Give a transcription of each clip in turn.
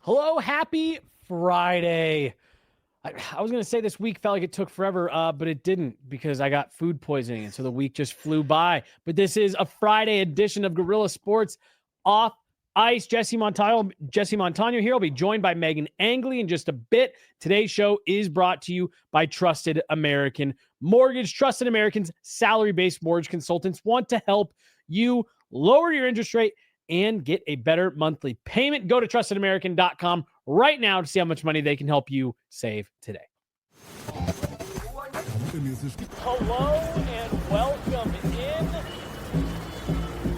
Hello, happy Friday. I was going to say this week felt like it took forever, but it didn't because I got food poisoning, and so the week just flew by. But this is a Friday edition of Guerilla Sports Off Ice. Jesse Montano here. I'll be joined by Meghan Angley in just a bit. Today's show is brought to you by Trusted American Mortgage. Trusted American's salary-based mortgage consultants want to help you lower your interest rate and get a better monthly payment. Go to trustedamerican.com right now to see how much money they can help you save today. Hello and welcome in.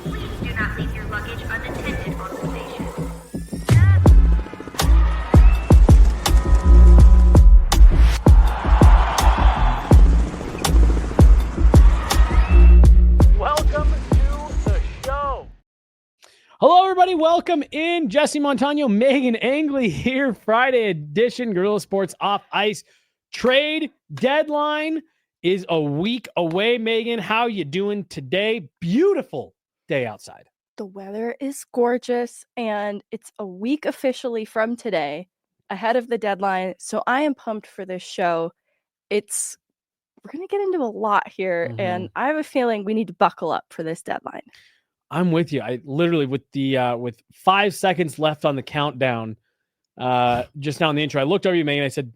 Please do not leave your luggage unattended on the station. Welcome to the show. Hello, everybody. Welcome in. Jesse Montano, Meghan Angley here. Friday edition, Guerilla Sports Off Ice. Trade deadline is a week away. Meghan, how you doing today? Beautiful day outside. The weather is gorgeous, and it's a week officially from today, ahead of the deadline. So I am pumped for this show. We're going to get into a lot here, and I have a feeling we need to buckle up for this deadline. I'm with you. I literally with 5 seconds left on the countdown, just now in the intro, I looked over you, Megan. I said,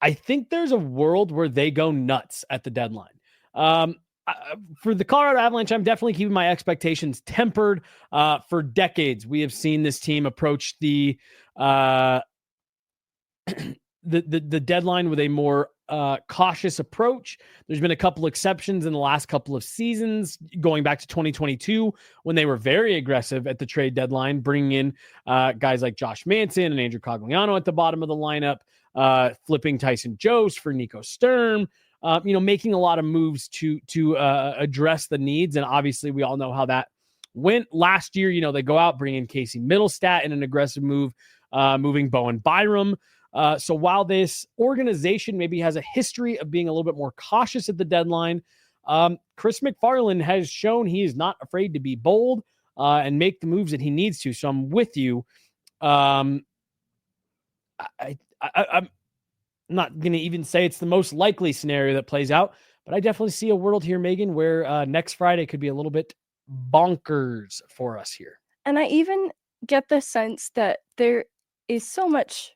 I think there's a world where they go nuts at the deadline. For the Colorado Avalanche, I'm definitely keeping my expectations tempered. For decades, we have seen this team approach the deadline with a more cautious approach. There's been a couple exceptions in the last couple of seasons, going back to 2022 when they were very aggressive at the trade deadline, bringing in guys like Josh Manson and Andrew Cogliano at the bottom of the lineup, flipping Tyson Jost for Nico Sturm, making a lot of moves to address the needs. And obviously we all know how that went last year. They go out, bring in Casey Middlestat in an aggressive move, moving Bowen Byram. So while this organization maybe has a history of being a little bit more cautious at the deadline, Chris McFarland has shown he is not afraid to be bold and make the moves that he needs to. So I'm with you. I'm not going to even say it's the most likely scenario that plays out, but I definitely see a world here, Meghan, where next Friday could be a little bit bonkers for us here. And I even get the sense that there is so much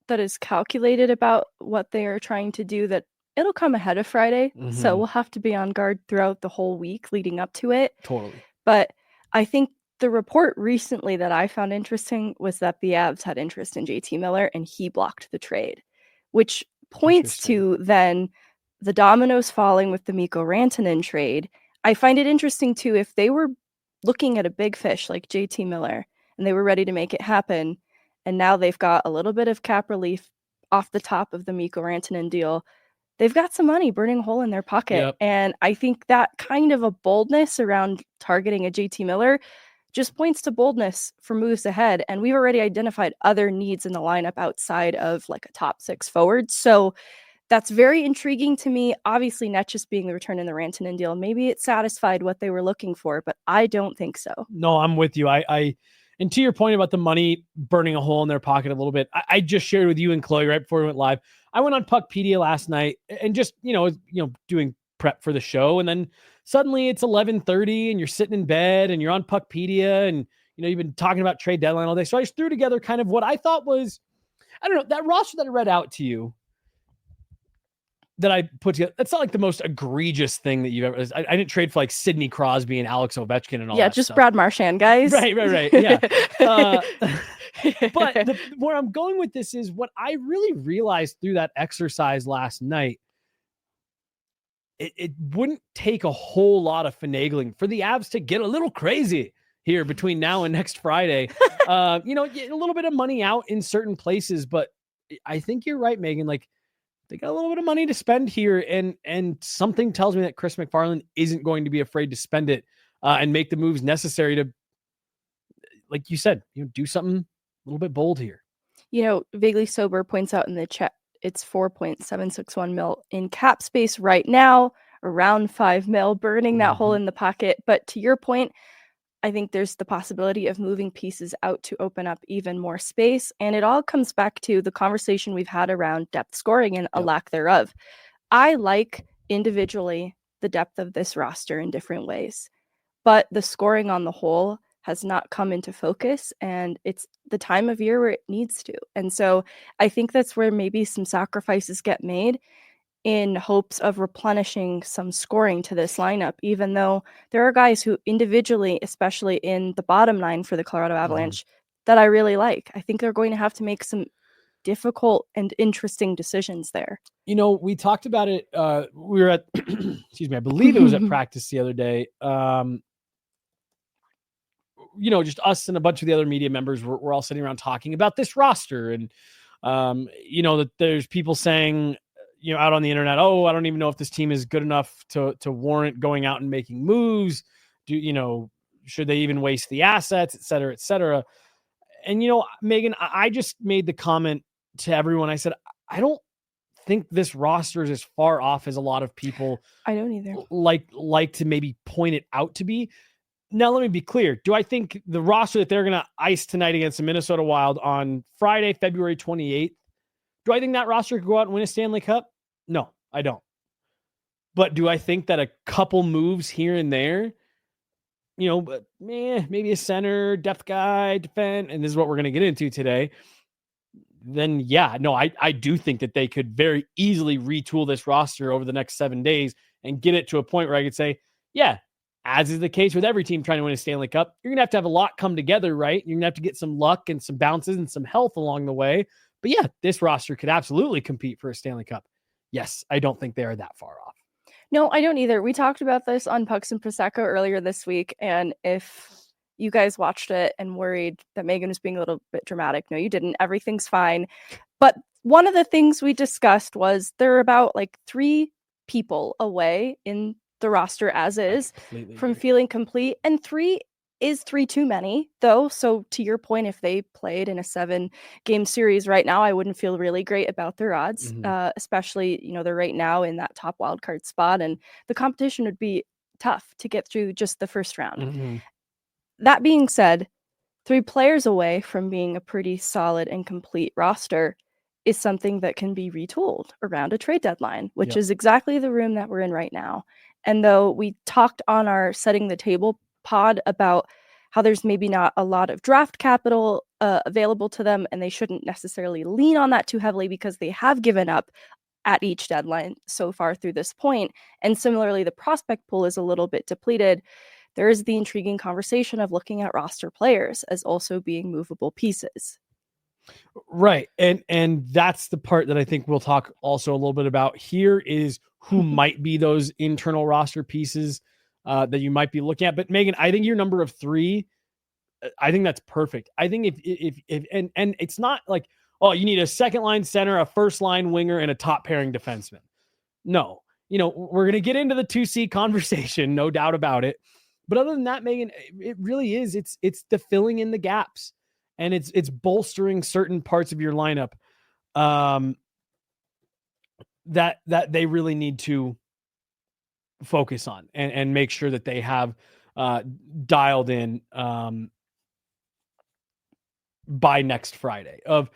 that is calculated about what they are trying to do that it'll come ahead of Friday. So we'll have to be on guard throughout the whole week leading up to it. Totally. But I think the report recently that I found interesting was that the Avs had interest in JT Miller and he blocked the trade, which points to then the dominoes falling with the Mikko Rantanen trade. I find it interesting too, if they were looking at a big fish like JT Miller and they were ready to make it happen, and now they've got a little bit of cap relief off the top of the Mikko Rantanen deal, they've got some money burning a hole in their pocket. Yep. And I think that kind of a boldness around targeting a JT Miller just points to boldness for moves ahead. And we've already identified other needs in the lineup outside of like a top six forward. So that's very intriguing to me. Obviously, not just being the return in the Rantanen deal. Maybe it satisfied what they were looking for, but I don't think so. No, I'm with you. And to your point about the money burning a hole in their pocket a little bit, I just shared with you and Chloe right before we went live. I went on Puckpedia last night and just, doing prep for the show. And then suddenly it's 11:30 and you're sitting in bed and you're on Puckpedia and, you've been talking about trade deadline all day. So I just threw together kind of what I thought was, I don't know, that roster that I read out to you that I put together. That's not like the most egregious thing that you've ever. I didn't trade for like Sidney Crosby and Alex Ovechkin and all that. Yeah, just stuff. Brad Marchand, guys. Right. Yeah. But where I'm going with this is what I really realized through that exercise last night. It wouldn't take a whole lot of finagling for the Avs to get a little crazy here between now and next Friday. Get a little bit of money out in certain places, but I think you're right, Meghan. Like, they got a little bit of money to spend here, and something tells me that Chris McFarland isn't going to be afraid to spend it and make the moves necessary to, like you said, do something a little bit bold here. Vaguely Sober points out in the chat, it's 4.761 mil in cap space right now, around 5 mil, burning that hole in the pocket. But to your point, I think there's the possibility of moving pieces out to open up even more space. And it all comes back to the conversation we've had around depth scoring and a lack thereof. I like individually the depth of this roster in different ways, but the scoring on the whole has not come into focus, and it's the time of year where it needs to. And so I think that's where maybe some sacrifices get made in hopes of replenishing some scoring to this lineup, even though there are guys who individually, especially in the bottom line for the Colorado Avalanche, that I really like. I think they're going to have to make some difficult and interesting decisions there. We talked about it. We were at, excuse me, I believe it was at practice the other day. Just us and a bunch of the other media members were all sitting around talking about this roster. And, that there's people saying, out on the internet, oh, I don't even know if this team is good enough to warrant going out and making moves. Should they even waste the assets, et cetera, et cetera. And, Meghan, I just made the comment to everyone. I said, I don't think this roster is as far off as a lot of people I don't either like to maybe point it out to be. Now, let me be clear. Do I think the roster that they're going to ice tonight against the Minnesota Wild on Friday, February 28th, do I think that roster could go out and win a Stanley Cup? No, I don't. But do I think that a couple moves here and there, maybe a center, depth guy, defend, and this is what we're going to get into today, then yeah, no, I do think that they could very easily retool this roster over the next 7 days and get it to a point where I could say, yeah, as is the case with every team trying to win a Stanley Cup, you're going to have a lot come together, right? You're going to have to get some luck and some bounces and some health along the way. But yeah, this roster could absolutely compete for a Stanley Cup. Yes, I don't think they are that far off. No, I don't either. We talked about this on Pucks and Prosecco earlier this week. And if you guys watched it and worried that Meghan was being a little bit dramatic, no, you didn't. Everything's fine. But one of the things we discussed was there are about 3 people away in the roster as is from feeling complete. And 3 is 3 too many, though. So to your point, if they played in a 7-game series right now, I wouldn't feel really great about their odds, especially, they're right now in that top wildcard spot, and the competition would be tough to get through just the first round. That being said, 3 players away from being a pretty solid and complete roster is something that can be retooled around a trade deadline, which is exactly the room that we're in right now. And though we talked on our Setting the Table pod about how there's maybe not a lot of draft capital available to them, and they shouldn't necessarily lean on that too heavily because they have given up at each deadline so far through this point. And similarly, the prospect pool is a little bit depleted. There is the intriguing conversation of looking at roster players as also being movable pieces. Right. And that's the part that I think we'll talk also a little bit about here is who might be those internal roster pieces that you might be looking at. But Meghan, I think your number of 3, I think that's perfect. I think if it's not like, oh, you need a second line center, a first line winger, and a top pairing defenseman. No, we're going to get into the 2C conversation, no doubt about it. But other than that, Meghan, it really is. It's the filling in the gaps, and it's bolstering certain parts of your lineup that they really need to focus on and make sure that they have dialed in by next Friday of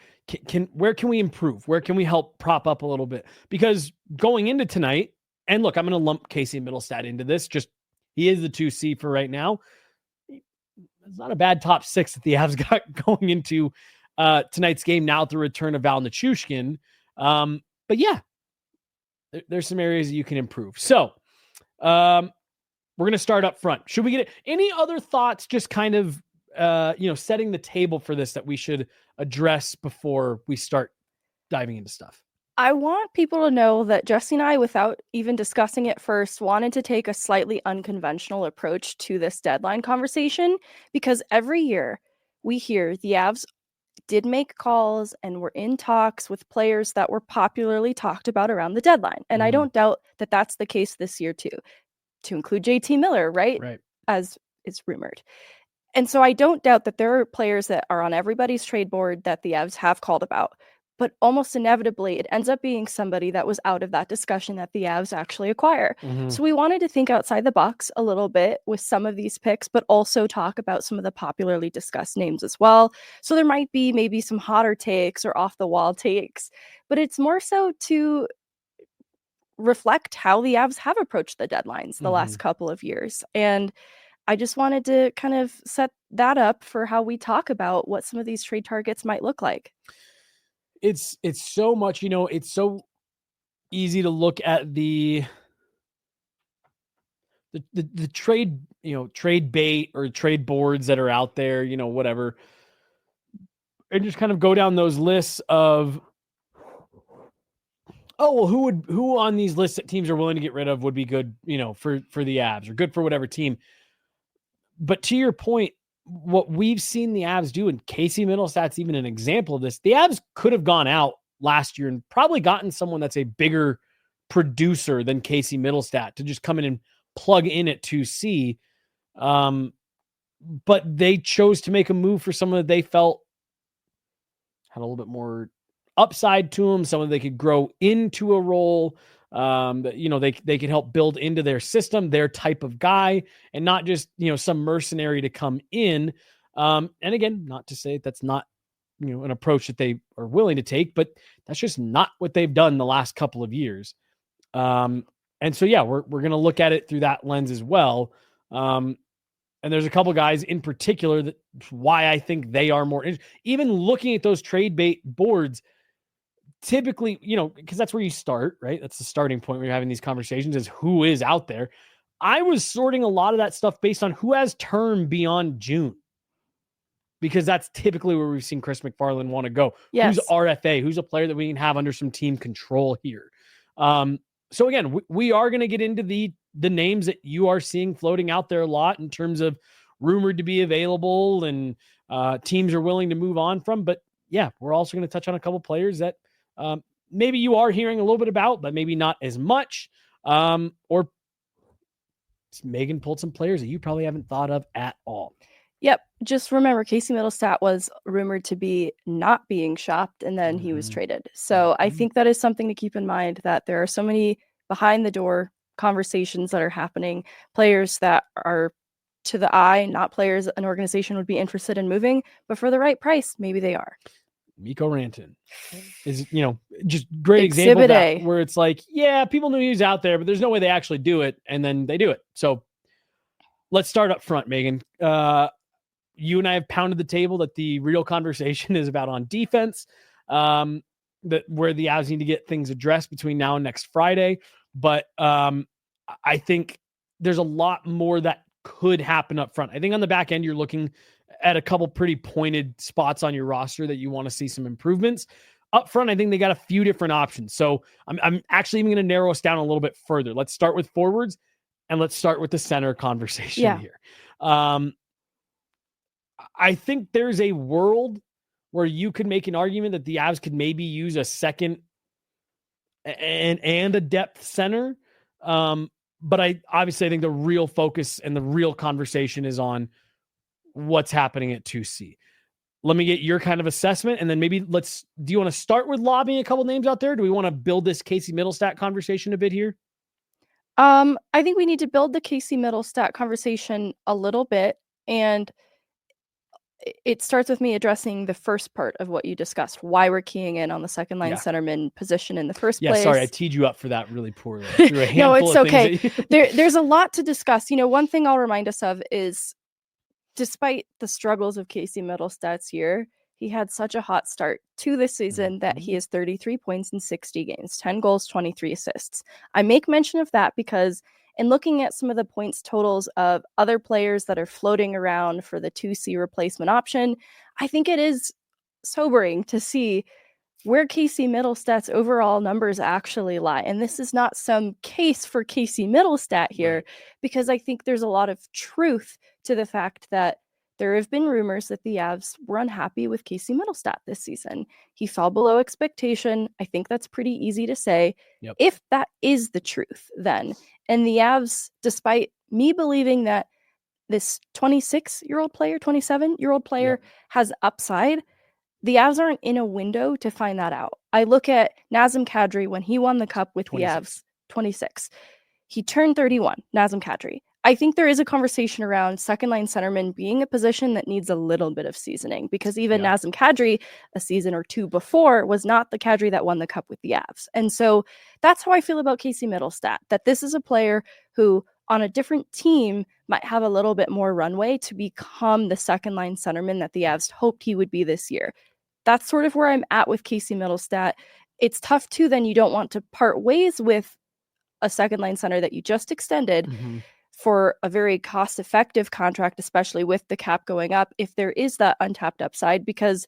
where can we improve? Where can we help prop up a little bit? Because going into tonight, and look, I'm going to lump Casey Middlestat into this. Just he is the 2C for right now. It's not a bad top 6 that the Avs got going into tonight's game now with the return of Val Nichushkin. But yeah, there's some areas that you can improve. So we're going to start up front. Should we get it? Any other thoughts? Just kind of, setting the table for this that we should address before we start diving into stuff. I want people to know that Jesse and I, without even discussing it first, wanted to take a slightly unconventional approach to this deadline conversation because every year we hear the Avs did make calls and were in talks with players that were popularly talked about around the deadline. And I don't doubt that that's the case this year too, to include JT Miller, right? As is rumored. And so I don't doubt that there are players that are on everybody's trade board that the Avs have called about. but almost inevitably it ends up being somebody that was out of that discussion that the Avs actually acquire. So we wanted to think outside the box a little bit with some of these picks, but also talk about some of the popularly discussed names as well. So there might be maybe some hotter takes or off the wall takes, but it's more so to reflect how the Avs have approached the deadlines the last couple of years. And I just wanted to kind of set that up for how we talk about what some of these trade targets might look like. It's so much, it's so easy to look at the trade, trade bait or trade boards that are out there, whatever, and just kind of go down those lists of, oh, well, who on these lists that teams are willing to get rid of would be good, for the Avs or good for whatever team. But to your point, what we've seen the Avs do, and Casey Middlestat's even an example of this, the Avs could have gone out last year and probably gotten someone that's a bigger producer than Casey Middlestat to just come in and plug in at 2C. But they chose to make a move for someone that they felt had a little bit more upside to them, someone they could grow into a role. They could help build into their system, their type of guy, and not just, some mercenary to come in. And again, not to say that's not, an approach that they are willing to take, but that's just not what they've done the last couple of years. And so, yeah, we're going to look at it through that lens as well. And there's a couple guys in particular that's why I think they are more even looking at those trade bait boards. Typically, because that's where you start, right? That's the starting point when you're having these conversations, is who is out there. I was sorting a lot of that stuff based on who has term beyond June, because that's typically where we've seen Chris McFarland want to go. Yes. Who's RFA? Who's a player that we can have under some team control here? So again, we are going to get into the names that you are seeing floating out there a lot in terms of rumored to be available and teams are willing to move on from. But yeah, we're also going to touch on a couple players that maybe you are hearing a little bit about, but maybe not as much. Or Megan pulled some players that you probably haven't thought of at all. Yep. Just remember, Casey Middlestat was rumored to be not being shopped, and then he was traded. So I think that is something to keep in mind, that there are so many behind the door conversations that are happening, players that are to the eye, not players an organization would be interested in moving, but for the right price, maybe they are. Mikko Rantanen is, just great example of that, where it's like, yeah, people knew he was out there, but there's no way they actually do it. And then they do it. So let's start up front, Megan. You and I have pounded the table that the real conversation is about on defense, that where the Avs need to get things addressed between now and next Friday. But I think there's a lot more that could happen up front. I think on the back end, you're looking at a couple pretty pointed spots on your roster that you want to see some improvements. Up front, I think they got a few different options. So I'm actually even going to narrow us down a little bit further. Let's start with forwards, and let's start with the center conversation here. I think there's a world where you could make an argument that the Avs could maybe use a second and a depth center. But I think the real focus and the real conversation is on what's happening at 2C. Let me get your kind of assessment, and then maybe do you want to start with lobbing a couple names out there? Do we want to build this Casey Middlestat conversation a bit here? I think we need to build the Casey Middlestat conversation a little bit, and it starts with me addressing the first part of what you discussed, why we're keying in on the second line centerman position in the first place. Sorry, I teed you up for that really poorly. No, it's okay. There's a lot to discuss. One thing I'll remind us of is, despite the struggles of Casey Middlestat's year, he had such a hot start to this season that he has 33 points in 60 games, 10 goals, 23 assists. I make mention of that because in looking at some of the points totals of other players that are floating around for the 2C replacement option, I think it is sobering to see where Casey Middlestat's overall numbers actually lie. And this is not some case for Casey Middlestat here, because I think there's a lot of truth to the fact that there have been rumors that the Avs were unhappy with Casey Middlestat this season. He fell below expectation. I think that's pretty easy to say. If that is the truth, then, and the Avs, despite me believing that this 26-year-old player, 27-year-old player has upside, the Avs aren't in a window to find that out. I look at Nazem Kadri when he won the Cup with 26. the Avs, 26. He turned 31, Nazem Kadri. I think there is a conversation around second-line centerman being a position that needs a little bit of seasoning, because even Nazem Kadri, a season or two before, was not the Kadri that won the Cup with the Avs. And so that's how I feel about Casey Middlestat, that this is a player who, on a different team, might have a little bit more runway to become the second-line centerman that the Avs hoped he would be this year. That's sort of where I'm at with Casey Middlestat. It's tough, too, then you don't want to part ways with a second-line center that you just extended for a very cost-effective contract, especially with the cap going up, if there is that untapped upside. Because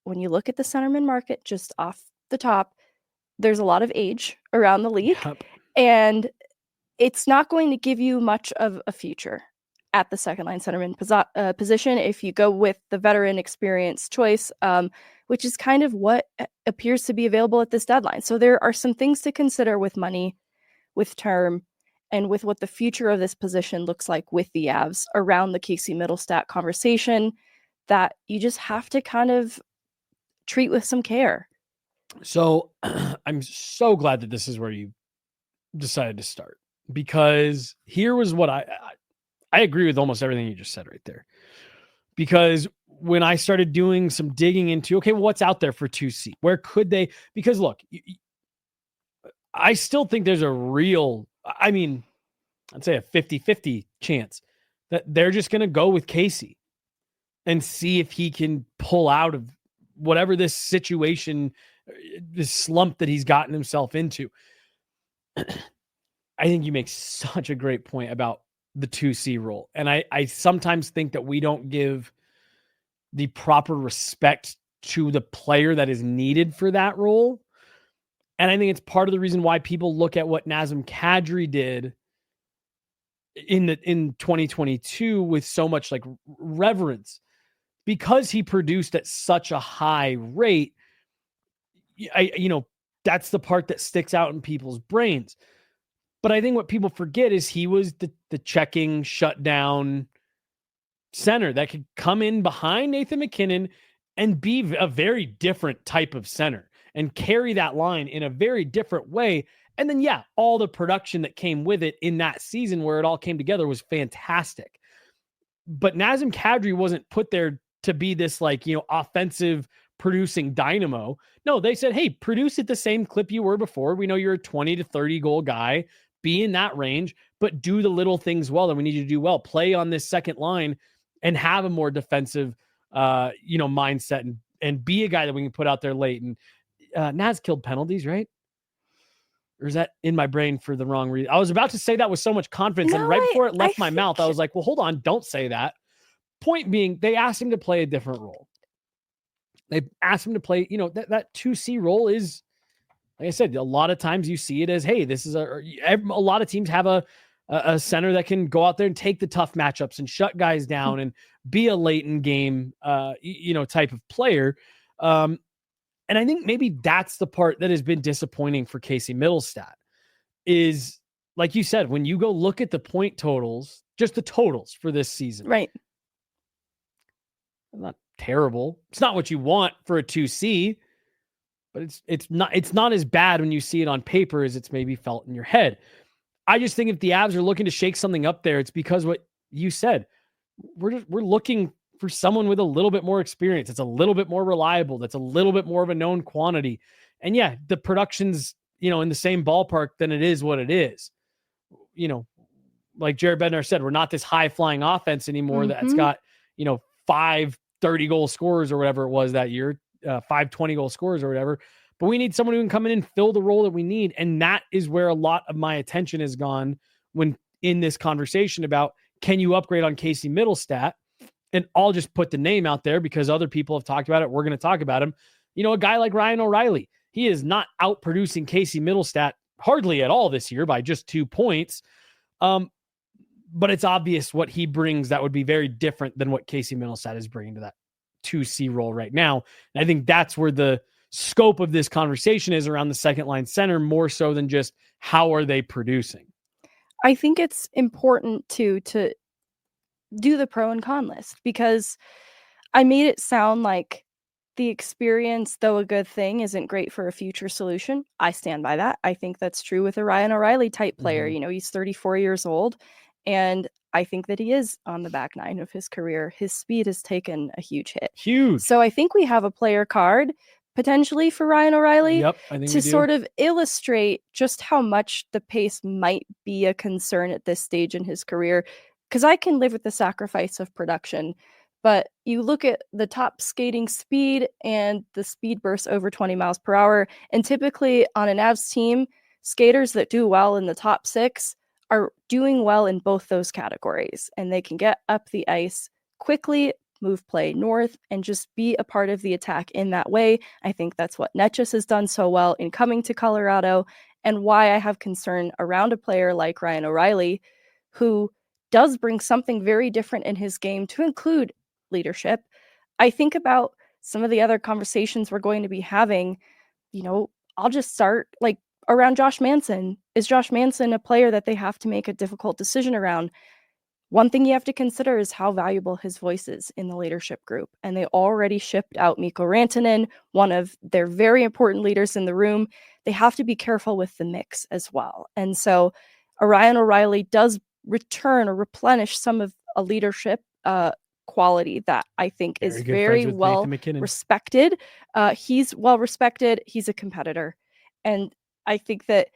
when you look at the centerman market just off the top, there's a lot of age around the league, and it's not going to give you much of a future at the second-line centerman position if you go with the veteran experience choice, which is kind of what appears to be available at this deadline. So there are some things to consider with money, with term, and with what the future of this position looks like with the Avs around the Casey Middlestat conversation that you just have to kind of treat with some care. So I'm so glad that this is where you decided to start, because here was what I agree with almost everything you just said right there. Because when I started doing some digging into, okay, well, what's out there for 2C? Where could they? Because look, I still think there's a real, I mean, I'd say a 50-50 chance that they're just going to go with Casey and see if he can pull out of whatever this situation, this slump that he's gotten himself into. I think you make such a great point about the 2C role. And I sometimes think that we don't give the proper respect to the player that is needed for that role. And I think it's part of the reason why people look at what Nazem Kadri did in 2022 with so much like reverence, because he produced at such a high rate. That's the part that sticks out in people's brains. But I think what people forget is he was the checking shutdown center that could come in behind Nathan MacKinnon and be a very different type of center and carry that line in a very different way. And then, all the production that came with it in that season where it all came together was fantastic. But Nazem Kadri wasn't put there to be this offensive producing dynamo. No, they said, hey, produce at the same clip you were before. We know you're a 20 to 30 goal guy. Be in that range, but do the little things well that we need you to do well. Play on this second line and have a more defensive, mindset and be a guy that we can put out there late. And Naz killed penalties, right? Or is that in my brain for the wrong reason? I was about to say that with so much confidence, and right before it left my mouth, I was like, well, hold on, don't say that. Point being, they asked him to play a different role. They asked him to play, that 2C role is, like I said, a lot of times you see it as, hey, this is a lot of teams have a center that can go out there and take the tough matchups and shut guys down and be a late in game, type of player. And I think maybe that's the part that has been disappointing for Casey Middlestat is, like you said, when you go look at the point totals, just the totals for this season, right? Not terrible. It's not what you want for a 2C, but it's not as bad when you see it on paper as it's maybe felt in your head. I just think if the Avs are looking to shake something up there, it's because what you said, we're looking for someone with a little bit more experience. It's a little bit more reliable. That's a little bit more of a known quantity. And the production's, in the same ballpark than it is what it is. Like Jared Bednar said, we're not this high flying offense anymore that's got, 5 30-goal scorers or whatever it was that year, 5 20-goal scorers or whatever. But we need someone who can come in and fill the role that we need. And that is where a lot of my attention has gone when in this conversation about, can you upgrade on Casey Middlestat? And I'll just put the name out there because other people have talked about it. We're going to talk about him. A guy like Ryan O'Reilly, he is not out producing Casey Middlestat hardly at all this year by just 2 points. But it's obvious what he brings that would be very different than what Casey Middlestat is bringing to that 2C role right now. And I think that's where the scope of this conversation is around the second line center, more so than just how are they producing. I think it's important to do the pro and con list, because I made it sound like the experience, though a good thing, isn't great for a future solution. I stand by that. I think that's true with a Ryan O'Reilly type player. Mhm. You know, he's 34 years old, and I think that he is on the back nine of his career. His speed has taken a huge hit. Huge. So I think we have a player card potentially for Ryan O'Reilly Yep, I think to we do. sort of illustrate just how much the pace might be a concern at this stage in his career. Because I can live with the sacrifice of production, but you look at the top skating speed and the speed bursts over 20 miles per hour, and typically on an Avs team, skaters that do well in the top 6 are doing well in both those categories, and they can get up the ice quickly, move play north, and just be a part of the attack in that way. I think that's what Netchus has done so well in coming to Colorado, and why I have concern around a player like Ryan O'Reilly, who does bring something very different in his game, to include leadership. I think about some of the other conversations we're going to be having. You know, I'll just start like around Josh Manson. Is Josh Manson a player that they have to make a difficult decision around? One thing you have to consider is how valuable his voice is in the leadership group. And they already shipped out Mikko Rantanen, one of their very important leaders in the room. They have to be careful with the mix as well. And so Ryan O'Reilly does return or replenish some of a leadership quality that I think is very well respected. He's well respected. He's a competitor. And I think that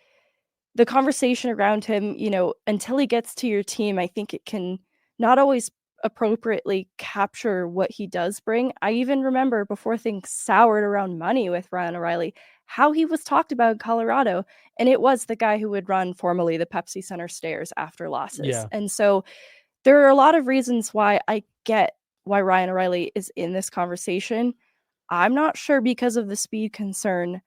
the conversation around him, you know, until he gets to your team, I think it can not always appropriately capture what he does bring. I even remember before things soured around money with Ryan O'Reilly, how he was talked about in Colorado. And it was the guy who would run formerly the Pepsi Center stairs after losses. Yeah. And so there are a lot of reasons why I get why Ryan O'Reilly is in this conversation. I'm not sure because of the speed concern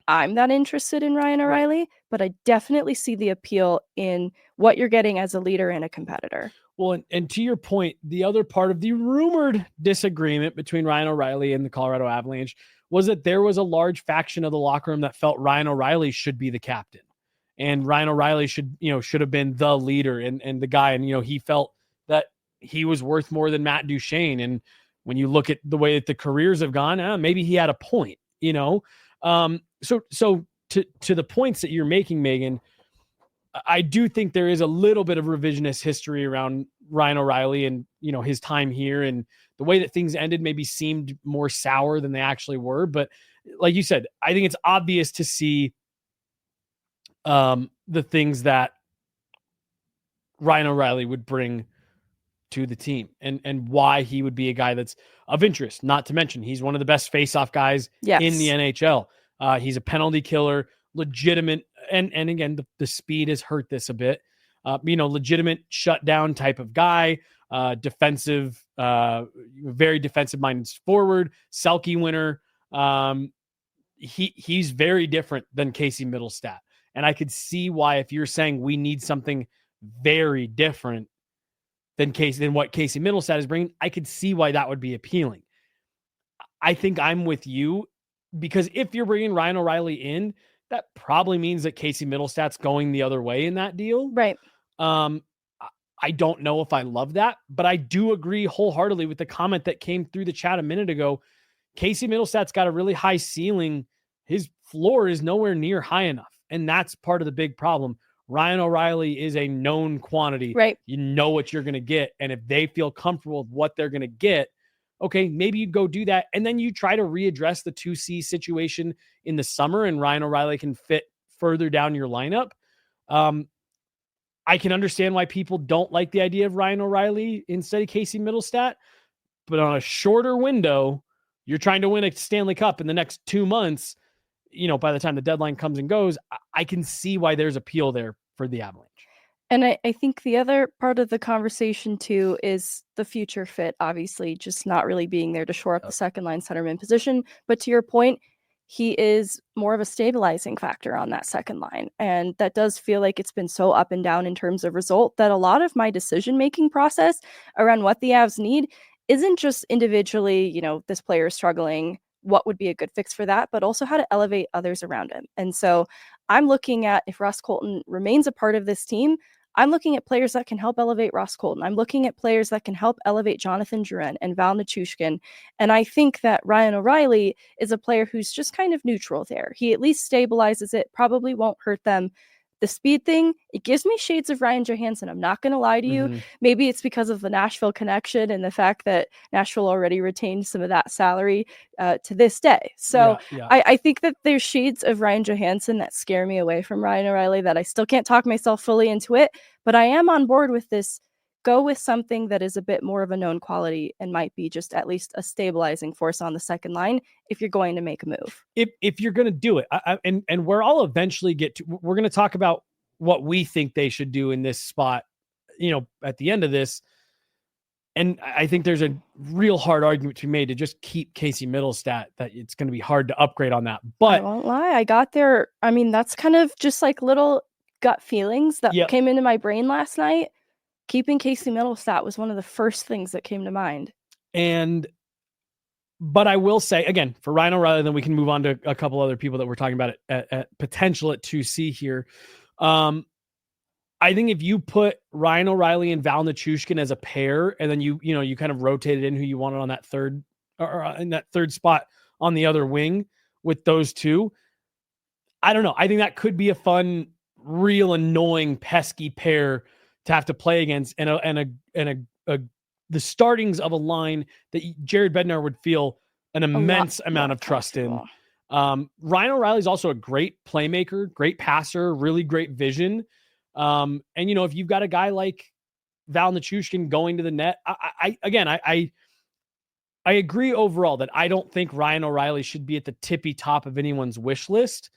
I'm that interested in Ryan O'Reilly, but I definitely see the appeal in what you're getting as a leader and a competitor. Well, and to your point, the other part of the rumored disagreement between Ryan O'Reilly and the Colorado Avalanche was that there was a large faction of the locker room that felt Ryan O'Reilly should be the captain, and Ryan O'Reilly should have been the leader and the guy. And, he felt that he was worth more than Matt Duchene. And when you look at the way that the careers have gone, maybe he had a point, So to the points that you're making, Megan, I do think there is a little bit of revisionist history around Ryan O'Reilly and, his time here, and the way that things ended maybe seemed more sour than they actually were. But like you said, I think it's obvious to see the things that Ryan O'Reilly would bring to the team and why he would be a guy that's of interest. Not to mention, he's one of the best face-off guys in the NHL. He's a penalty killer, legitimate, and again, the speed has hurt this a bit. Legitimate shutdown type of guy, defensive, very defensive-minded forward, Selke winner. He's very different than Casey Middlestat. And I could see why, if you're saying we need something very different than what Casey Middlestat is bringing, I could see why that would be appealing. I think I'm with you, because if you're bringing Ryan O'Reilly in, that probably means that Casey Middlestat's going the other way in that deal. Right. I don't know if I love that, but I do agree wholeheartedly with the comment that came through the chat a minute ago. Casey Middlestat's got a really high ceiling. His floor is nowhere near high enough. And that's part of the big problem. Ryan O'Reilly is a known quantity. Right. You know what you're going to get. And if they feel comfortable with what they're going to get, okay, maybe you go do that. And then you try to readdress the 2C situation in the summer, and Ryan O'Reilly can fit further down your lineup. I can understand why people don't like the idea of Ryan O'Reilly instead of Casey Middlestat, but on a shorter window, you're trying to win a Stanley Cup in the next 2 months. By the time the deadline comes and goes, I can see why there's appeal there for the Avalanche. And I think the other part of the conversation too is the future fit, obviously just not really being there to shore up the second line centerman position. But to your point, he is more of a stabilizing factor on that second line. And that does feel like it's been so up and down in terms of result that a lot of my decision-making process around what the Avs need isn't just individually, this player is struggling, what would be a good fix for that, but also how to elevate others around him. And so I'm looking at, if Ross Colton remains a part of this team, I'm looking at players that can help elevate Ross Colton. I'm looking at players that can help elevate Jonathan Drouin and Val Nichushkin. And I think that Ryan O'Reilly is a player who's just kind of neutral there. He at least stabilizes it, probably won't hurt them. The speed thing, it gives me shades of Ryan Johansson. I'm not going to lie to you. Maybe it's because of the Nashville connection and the fact that Nashville already retained some of that salary to this day. So I think that there's shades of Ryan Johansson that scare me away from Ryan O'Reilly, that I still can't talk myself fully into it. But I am on board with this. Go with something that is a bit more of a known quality and might be just at least a stabilizing force on the second line if you're going to make a move. If you're going to do it, and where I'll eventually get to, we're going to talk about what we think they should do in this spot, at the end of this. And I think there's a real hard argument to be made to just keep Casey Middlestat, that it's going to be hard to upgrade on that. But I won't lie, I got there. I mean, that's kind of just like little gut feelings that came into my brain last night. Keeping Casey Middlestat was one of the first things that came to mind. But I will say, again, for Ryan O'Reilly, then we can move on to a couple other people that we're talking about at potential at 2C here. I think if you put Ryan O'Reilly and Val Nichushkin as a pair, and then you kind of rotated in who you wanted on that third, or in that third spot on the other wing with those two, I don't know. I think that could be a fun, real annoying, pesky pair to have to play against, and the startings of a line that Jared Bednar would feel an immense amount of trust in. Ryan O'Reilly is also a great playmaker, great passer, really great vision. And if you've got a guy like Val Nichushkin going to the net, I agree overall that I don't think Ryan O'Reilly should be at the tippy top of anyone's wish list.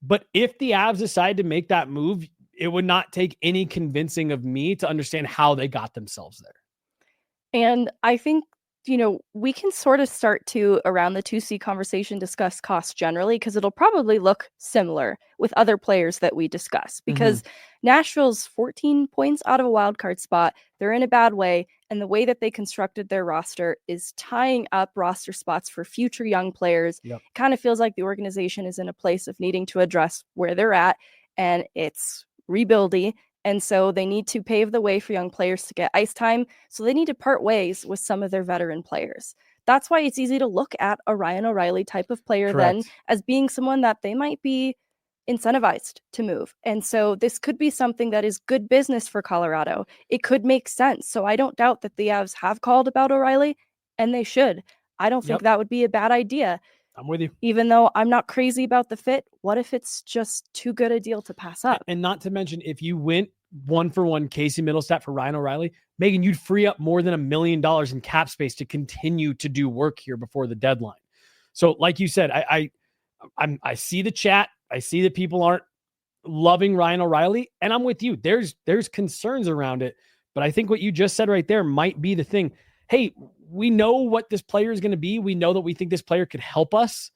But if the Avs decide to make that move, it would not take any convincing of me to understand how they got themselves there. And I think, we can sort of start to, around the 2C conversation, discuss costs generally, because it'll probably look similar with other players that we discuss, because Nashville's 14 points out of a wild card spot. They're in a bad way. And the way that they constructed their roster is tying up roster spots for future young players. It kind of feels like the organization is in a place of needing to address where they're at, and it's rebuildy. And so they need to pave the way for young players to get ice time. So they need to part ways with some of their veteran players. That's why it's easy to look at a Ryan O'Reilly type of player then as being someone that they might be incentivized to move. And so this could be something that is good business for Colorado. It could make sense. So I don't doubt that the Avs have called about O'Reilly, and they should. I don't think that would be a bad idea. I'm with you. Even though I'm not crazy about the fit, what if it's just too good a deal to pass up? And not to mention, if you went 1-for-1 Casey Middlestat for Ryan O'Reilly, Megan, you'd free up more than $1 million in cap space to continue to do work here before the deadline. So like you said, I see the chat. I see that people aren't loving Ryan O'Reilly, and I'm with you. There's concerns around it, but I think what you just said right there might be the thing. Hey, we know what this player is going to be. We know that we think this player could help us,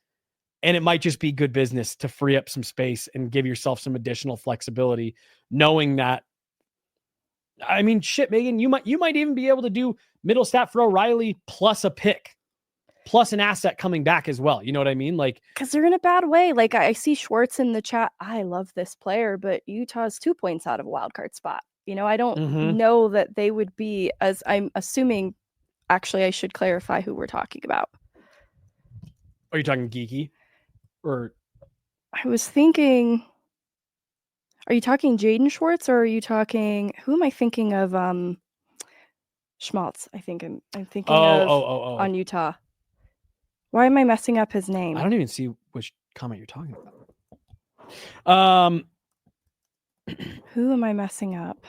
and it might just be good business to free up some space and give yourself some additional flexibility, knowing that, I mean, shit, Megan, you might even be able to do Middlestat for O'Reilly plus a pick, plus an asset coming back as well. You know what I mean? Like, because they're in a bad way. Like, I see Schwartz in the chat. I love this player, but Utah's 2 points out of a wild card spot. I don't know that they would be, as I'm assuming. Actually, I should clarify who we're talking about. Are you talking Geeky? Or I was thinking, are you talking Jaden Schwartz, or are you talking, who am I thinking of? Schmaltz, I think I'm thinking of on Utah. Why am I messing up his name? I don't even see which comment you're talking about. Who am I messing up?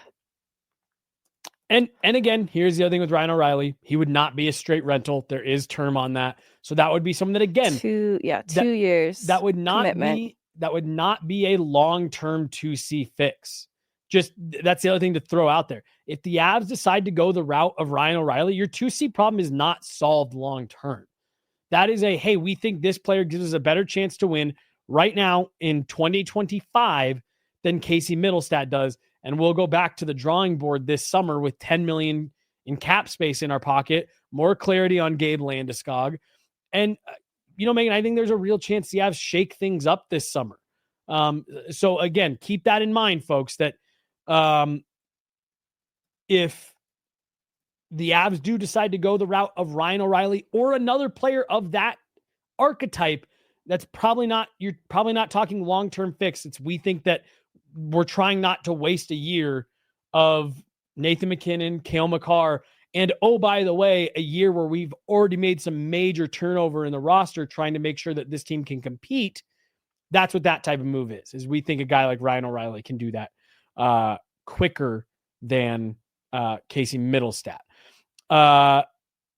And again, here's the other thing with Ryan O'Reilly. He would not be a straight rental. There is term on that. So that would be something that, again, 2 years. That would not be a long-term 2C fix. Just that's the other thing to throw out there. If the Avs decide to go the route of Ryan O'Reilly, your 2C problem is not solved long-term. That is hey, we think this player gives us a better chance to win right now in 2025 than Casey Middlestat does. And we'll go back to the drawing board this summer with $10 million in cap space in our pocket, more clarity on Gabe Landeskog. And, Megan, I think there's a real chance the Avs shake things up this summer. So again, keep that in mind, folks, that if the Avs do decide to go the route of Ryan O'Reilly or another player of that archetype, that's probably not, you're probably not talking long-term fix. We think that we're trying not to waste a year of Nathan MacKinnon, Cale Makar, and oh, by the way, a year where we've already made some major turnover in the roster trying to make sure that this team can compete. That's what that type of move is we think a guy like Ryan O'Reilly can do that quicker than Casey Middlestat.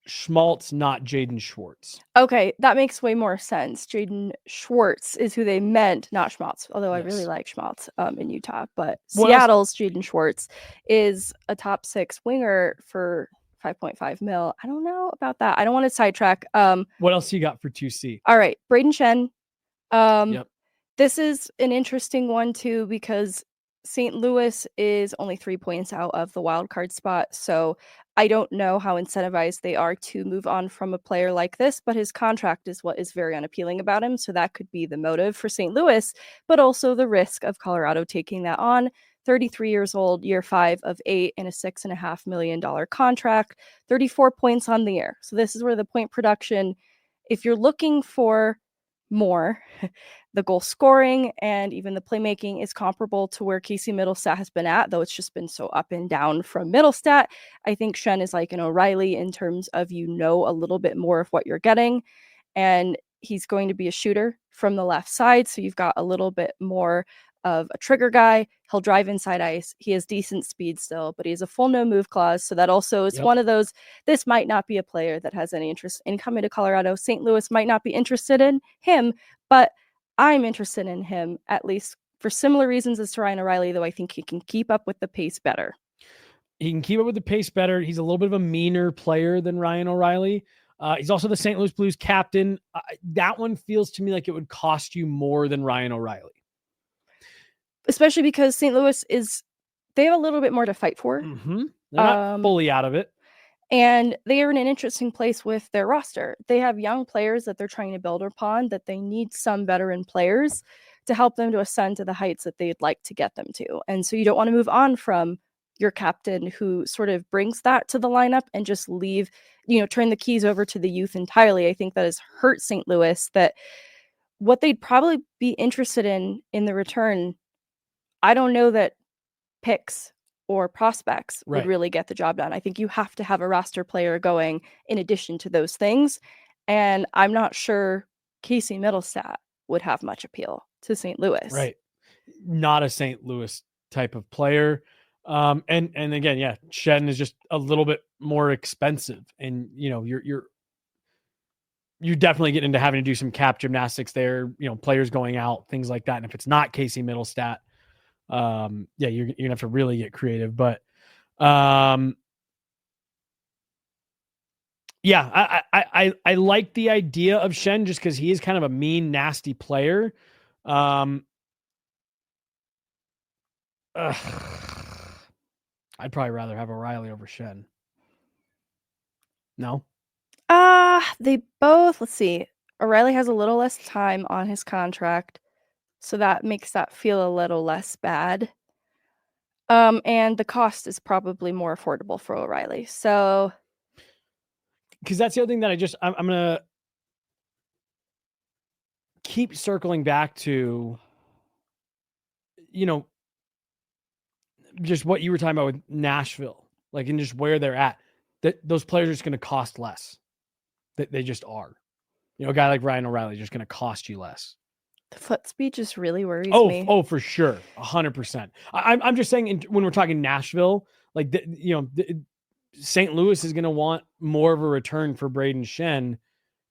Schmaltz, not Jaden Schwartz. Okay, that makes way more sense. Jaden Schwartz is who they meant, not Schmaltz, although Yes. I really like Schmaltz in Utah. But What Seattle's Jaden Schwartz is a top 6 winger for 5.5 mil. I don't know about that. I don't want to sidetrack. What else you got for 2C? All right, Braden Shen. Yep. This is an interesting one too, because St. Louis is only 3 points out of the wild card spot. So I don't know how incentivized they are to move on from a player like this, but his contract is what is very unappealing about him. So that could be the motive for St. Louis, but also the risk of Colorado taking that on. 33 years old, year 5 of 8 in a $6.5 million contract, 34 points on the year. So this is where the point production, if you're looking for more, the goal scoring and even the playmaking is comparable to where Casey Middlestat has been at, though it's just been so up and down from Middlestat. I think Shen is like an O'Reilly in terms of a little bit more of what you're getting, and he's going to be a shooter from the left side, so you've got a little bit more of a trigger guy. He'll drive inside ice. He has decent speed still, but he has a full no move clause, so that also is one of those. This might not be a player that has any interest in coming to Colorado. St. Louis might not be interested in him, but I'm interested in him, at least for similar reasons as to Ryan O'Reilly, though I think he can keep up with the pace better. He can keep up with the pace better. He's a little bit of a meaner player than Ryan O'Reilly. He's also the St. Louis Blues captain. That one feels to me like it would cost you more than Ryan O'Reilly. Especially because St. Louis they have a little bit more to fight for. Mm-hmm. They're not fully out of it. And they are in an interesting place with their roster. They have young players that they're trying to build upon, that they need some veteran players to help them to ascend to the heights that they'd like to get them to. And so you don't want to move on from your captain who sort of brings that to the lineup and just turn the keys over to the youth entirely. I think that has hurt St. Louis, that what they'd probably be interested in the return, I don't know that picks or prospects would really get the job done. I think you have to have a roster player going in addition to those things. And I'm not sure Casey Middlestat would have much appeal to St. Louis. Right. Not a St. Louis type of player. And again, Shen is just a little bit more expensive. And, you're definitely getting into having to do some cap gymnastics there, players going out, things like that. And if it's not Casey Middlestat, you're gonna have to really get creative. But I like the idea of Shen just because he is kind of a mean, nasty player. I'd probably rather have O'Reilly over Shen. No? They both, let's see. O'Reilly has a little less time on his contract, so that makes that feel a little less bad. And the cost is probably more affordable for O'Reilly. So, because that's the other thing that I'm gonna keep circling back to, just what you were talking about with Nashville, like, and just where they're at. That those players are just going to cost less. That they just are. A guy like Ryan O'Reilly is just going to cost you less. The foot speed just really worries me. Oh, for sure. 100%. I'm just saying when we're talking Nashville, like, St. Louis is going to want more of a return for Braden Shen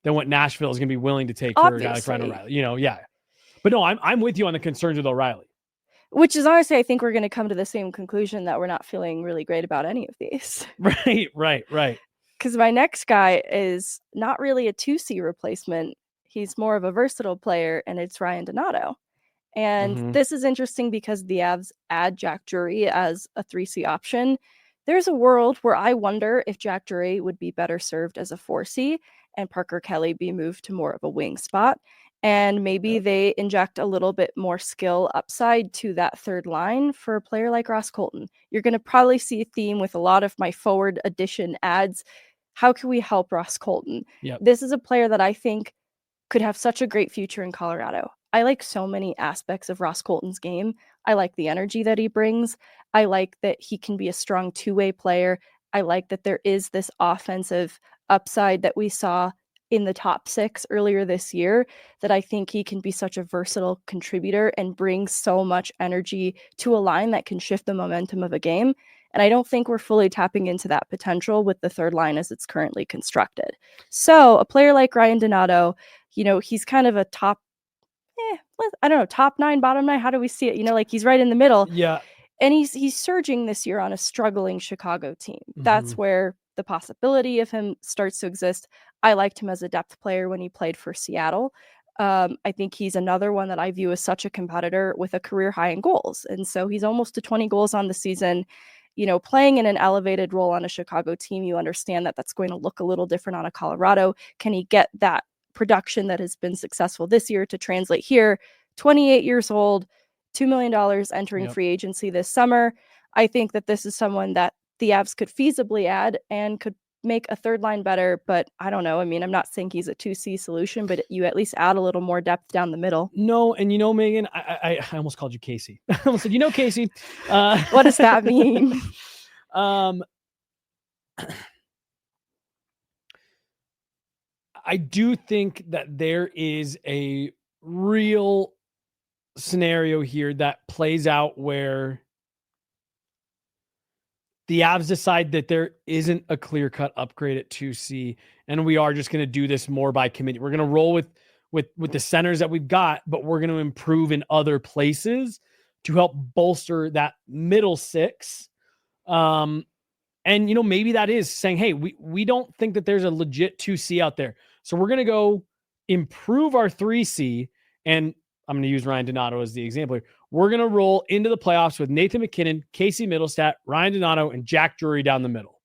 than what Nashville is going to be willing to take for a guy like Ryan O'Reilly. But no, I'm with you on the concerns with O'Reilly. Which is honestly, I think we're going to come to the same conclusion that we're not feeling really great about any of these. Right. Because my next guy is not really a 2C replacement. He's more of a versatile player, and it's Ryan Donato. And this is interesting because the Avs add Jack Drury as a 3C option. There's a world where I wonder if Jack Drury would be better served as a 4C and Parker Kelly be moved to more of a wing spot. And maybe they inject a little bit more skill upside to that third line for a player like Ross Colton. You're going to probably see a theme with a lot of my forward addition ads. How can we help Ross Colton? Yep. This is a player that I think could have such a great future in Colorado. I like so many aspects of Ross Colton's game. I like the energy that he brings. I like that he can be a strong two-way player. I like that there is this offensive upside that we saw in the top 6 earlier this year, that I think he can be such a versatile contributor and bring so much energy to a line that can shift the momentum of a game. And I don't think we're fully tapping into that potential with the third line as it's currently constructed. So a player like Ryan Donato, he's kind of a top, I don't know, top 9, bottom 9. How do we see it? Like he's right in the middle. Yeah. And he's surging this year on a struggling Chicago team. Mm-hmm. That's where the possibility of him starts to exist. I liked him as a depth player when he played for Seattle. I think he's another one that I view as such a competitor with a career high in goals. And so he's almost to 20 goals on the season. Playing in an elevated role on a Chicago team, you understand that that's going to look a little different on a Colorado. Can he get that production that has been successful this year to translate here? 28 years old, $2 million entering free agency this summer. I think that this is someone that the Avs could feasibly add and could make a third line better, but I don't know. I mean, I'm not saying he's a 2C solution, but you at least add a little more depth down the middle. No, and Megan, I almost called you Casey. I almost said, Casey. What does that mean? I do think that there is a real scenario here that plays out where the Avs decide that there isn't a clear-cut upgrade at 2C, and we are just going to do this more by committee. We're going to roll with the centers that we've got, but we're going to improve in other places to help bolster that middle 6. And maybe that is saying, hey, we don't think that there's a legit 2C out there, so we're going to go improve our 3C. And I'm going to use Ryan Donato as the example here. We're going to roll into the playoffs with Nathan MacKinnon, Casey Middlestat, Ryan Donato, and Jack Drury down the middle.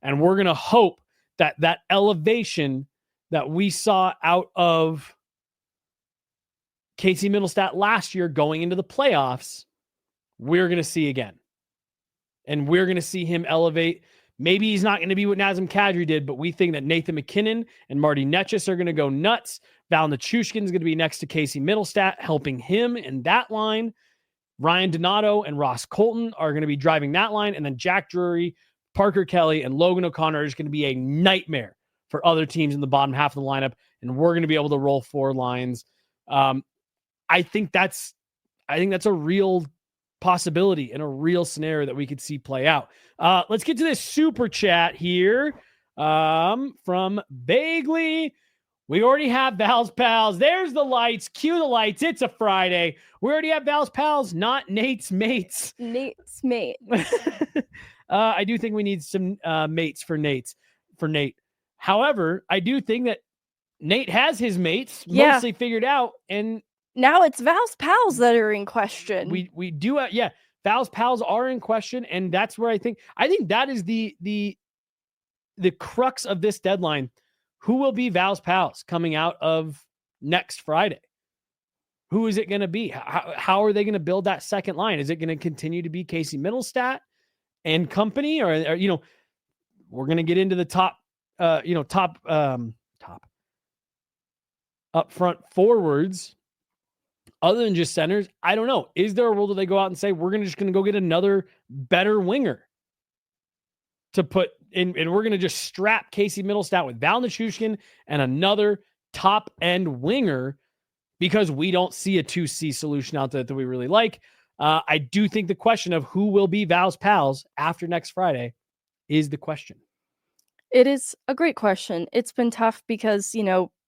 And we're going to hope that elevation that we saw out of Casey Middlestat last year going into the playoffs, we're going to see again. And we're going to see him elevate. Maybe he's not going to be what Nazem Kadri did, but we think that Nathan MacKinnon and Marty Netchis are going to go nuts. Val Nichushkin is going to be next to Casey Middlestat, helping him in that line. Ryan Donato and Ross Colton are going to be driving that line. And then Jack Drury, Parker Kelly, and Logan O'Connor is going to be a nightmare for other teams in the bottom half of the lineup. And we're going to be able to roll 4 lines. I think that's a real possibility and a real scenario that we could see play out. Let's get to this super chat here from Bagley. We already have Val's Pals. There's the lights. Cue the lights. It's a Friday. We already have Val's Pals, not Nate's mates. Nate's mate. I do think we need some mates for Nate. However, I do think that Nate has his mates mostly figured out, and now it's Val's Pals that are in question. We do, Val's Pals are in question, and that's where I think that is the crux of this deadline. Who will be Val's Pals coming out of next Friday? Who is it going to be? How are they going to build that second line? Is it going to continue to be Casey Middlestat and company, or we're going to get into the top up front forwards other than just centers? I don't know. Is there a rule that they go out and say, we're just going to go get another better winger to put in, and we're going to just strap Casey Middlestat with Val Nichushkin and another top end winger because we don't see a 2C solution out there that we really like? I do think the question of who will be Val's Pals after next Friday is the question. It is a great question. It's been tough because,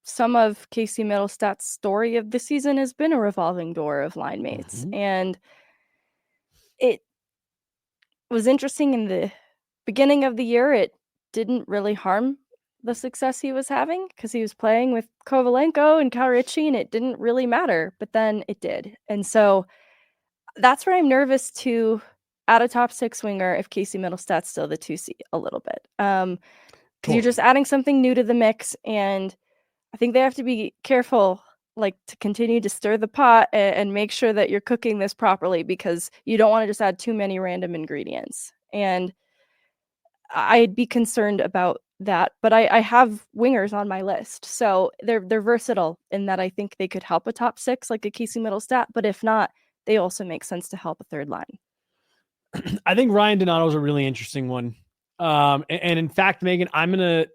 some of Casey Middlestat's story of the season has been a revolving door of line mates. Mm-hmm. And it was interesting in the beginning of the year. It didn't really harm the success he was having because he was playing with Kovalenko and Cal Ritchie, and it didn't really matter. But then it did. And so that's where I'm nervous to add a top 6 winger if Casey Middlestat's still the 2C a little bit. Because you're just adding something new to the mix, and I think they have to be careful like to continue to stir the pot and make sure that you're cooking this properly, because you don't want to just add too many random ingredients. And I'd be concerned about that, but I have wingers on my list, so they're versatile in that I think they could help a top six like a Casey Middlestat, but if not, they also make sense to help a third line. I think Ryan Donato is a really interesting one. And in fact, Megan, I'm gonna.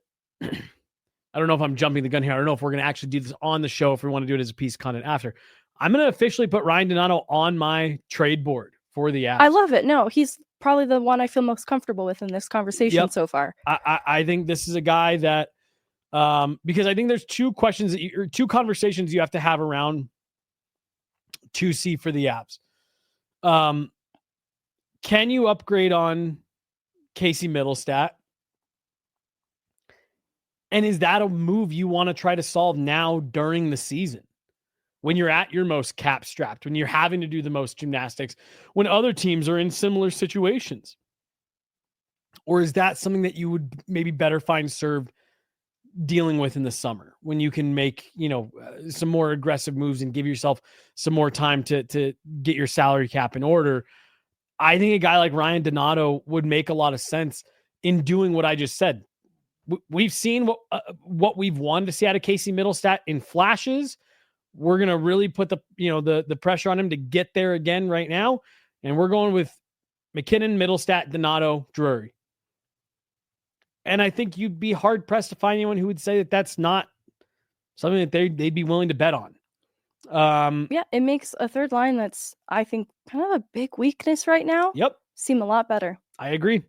I don't know if I'm jumping the gun here. I don't know if we're gonna actually do this on the show. If we want to do it as a piece of content after, I'm gonna officially put Ryan Donato on my trade board for the Avs. I love it. No, he's probably the one I feel most comfortable with in this conversation so far. I think this is a guy that, because I think there's two conversations you have to have around 2C for the Avs. Can you upgrade on Casey Middlestat? And is that a move you want to try to solve now during the season, when you're at your most cap strapped, when you're having to do the most gymnastics, when other teams are in similar situations? Or is that something that you would maybe better find served dealing with in the summer, when you can make, some more aggressive moves and give yourself some more time to get your salary cap in order? I think a guy like Ryan Donato would make a lot of sense in doing what I just said. We've seen what we've wanted to see out of Casey Middlestat in flashes. We're going to really put the pressure on him to get there again right now. And we're going with McKinnon, Middlestat, Donato, Drury. And I think you'd be hard pressed to find anyone who would say that that's not something that they'd be willing to bet on. It makes a third line that's, I think, kind of a big weakness right now. Yep. Seem a lot better. I agree.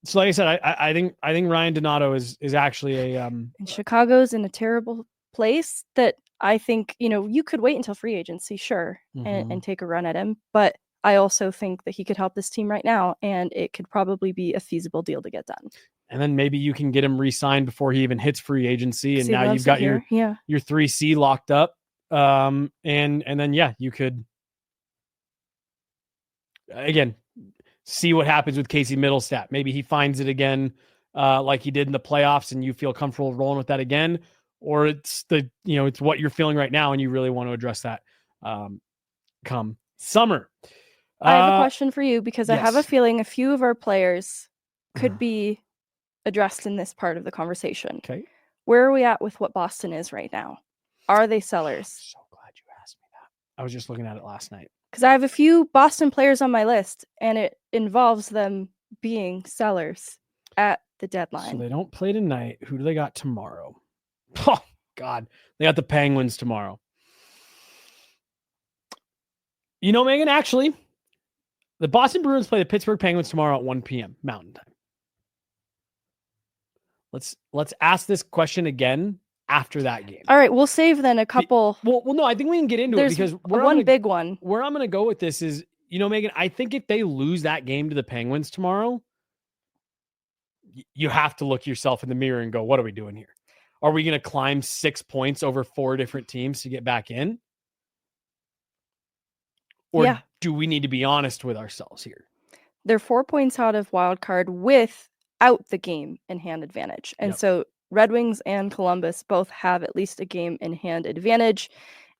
So like I said, I think Ryan Donato is actually a and Chicago's in a terrible place that I think, you could wait until free agency, sure, and take a run at him. But I also think that he could help this team right now, and it could probably be a feasible deal to get done. And then maybe you can get him re-signed before he even hits free agency. And now you've got your 3C locked up. And then, you could, again, see what happens with Casey Middlestat. Maybe he finds it again, like he did in the playoffs, and you feel comfortable rolling with that again. Or it's it's what you're feeling right now, and you really want to address that come summer. I have a question for you, because yes. I have a feeling a few of our players could be addressed in this part of the conversation. Okay. Where are we at with what Boston is right now? Are they sellers? So glad you asked me that. I was just looking at it last night. Because I have a few Boston players on my list, and it involves them being sellers at the deadline. So they don't play tonight. Who do they got tomorrow? Oh, God. They got the Penguins tomorrow. Megan, actually, the Boston Bruins play the Pittsburgh Penguins tomorrow at 1 p.m. Mountain Time. Let's ask this question again after that game. All right, we'll save then a couple. Well, no, I think we can get into it, because big one. Where I'm going to go with this is, Megan, I think if they lose that game to the Penguins tomorrow, you have to look yourself in the mirror and go, what are we doing here? Are we going to climb 6 points over 4 different teams to get back in? Or do we need to be honest with ourselves here? They're 4 points out of wild card without the game in hand advantage. And so Red Wings and Columbus both have at least a game in hand advantage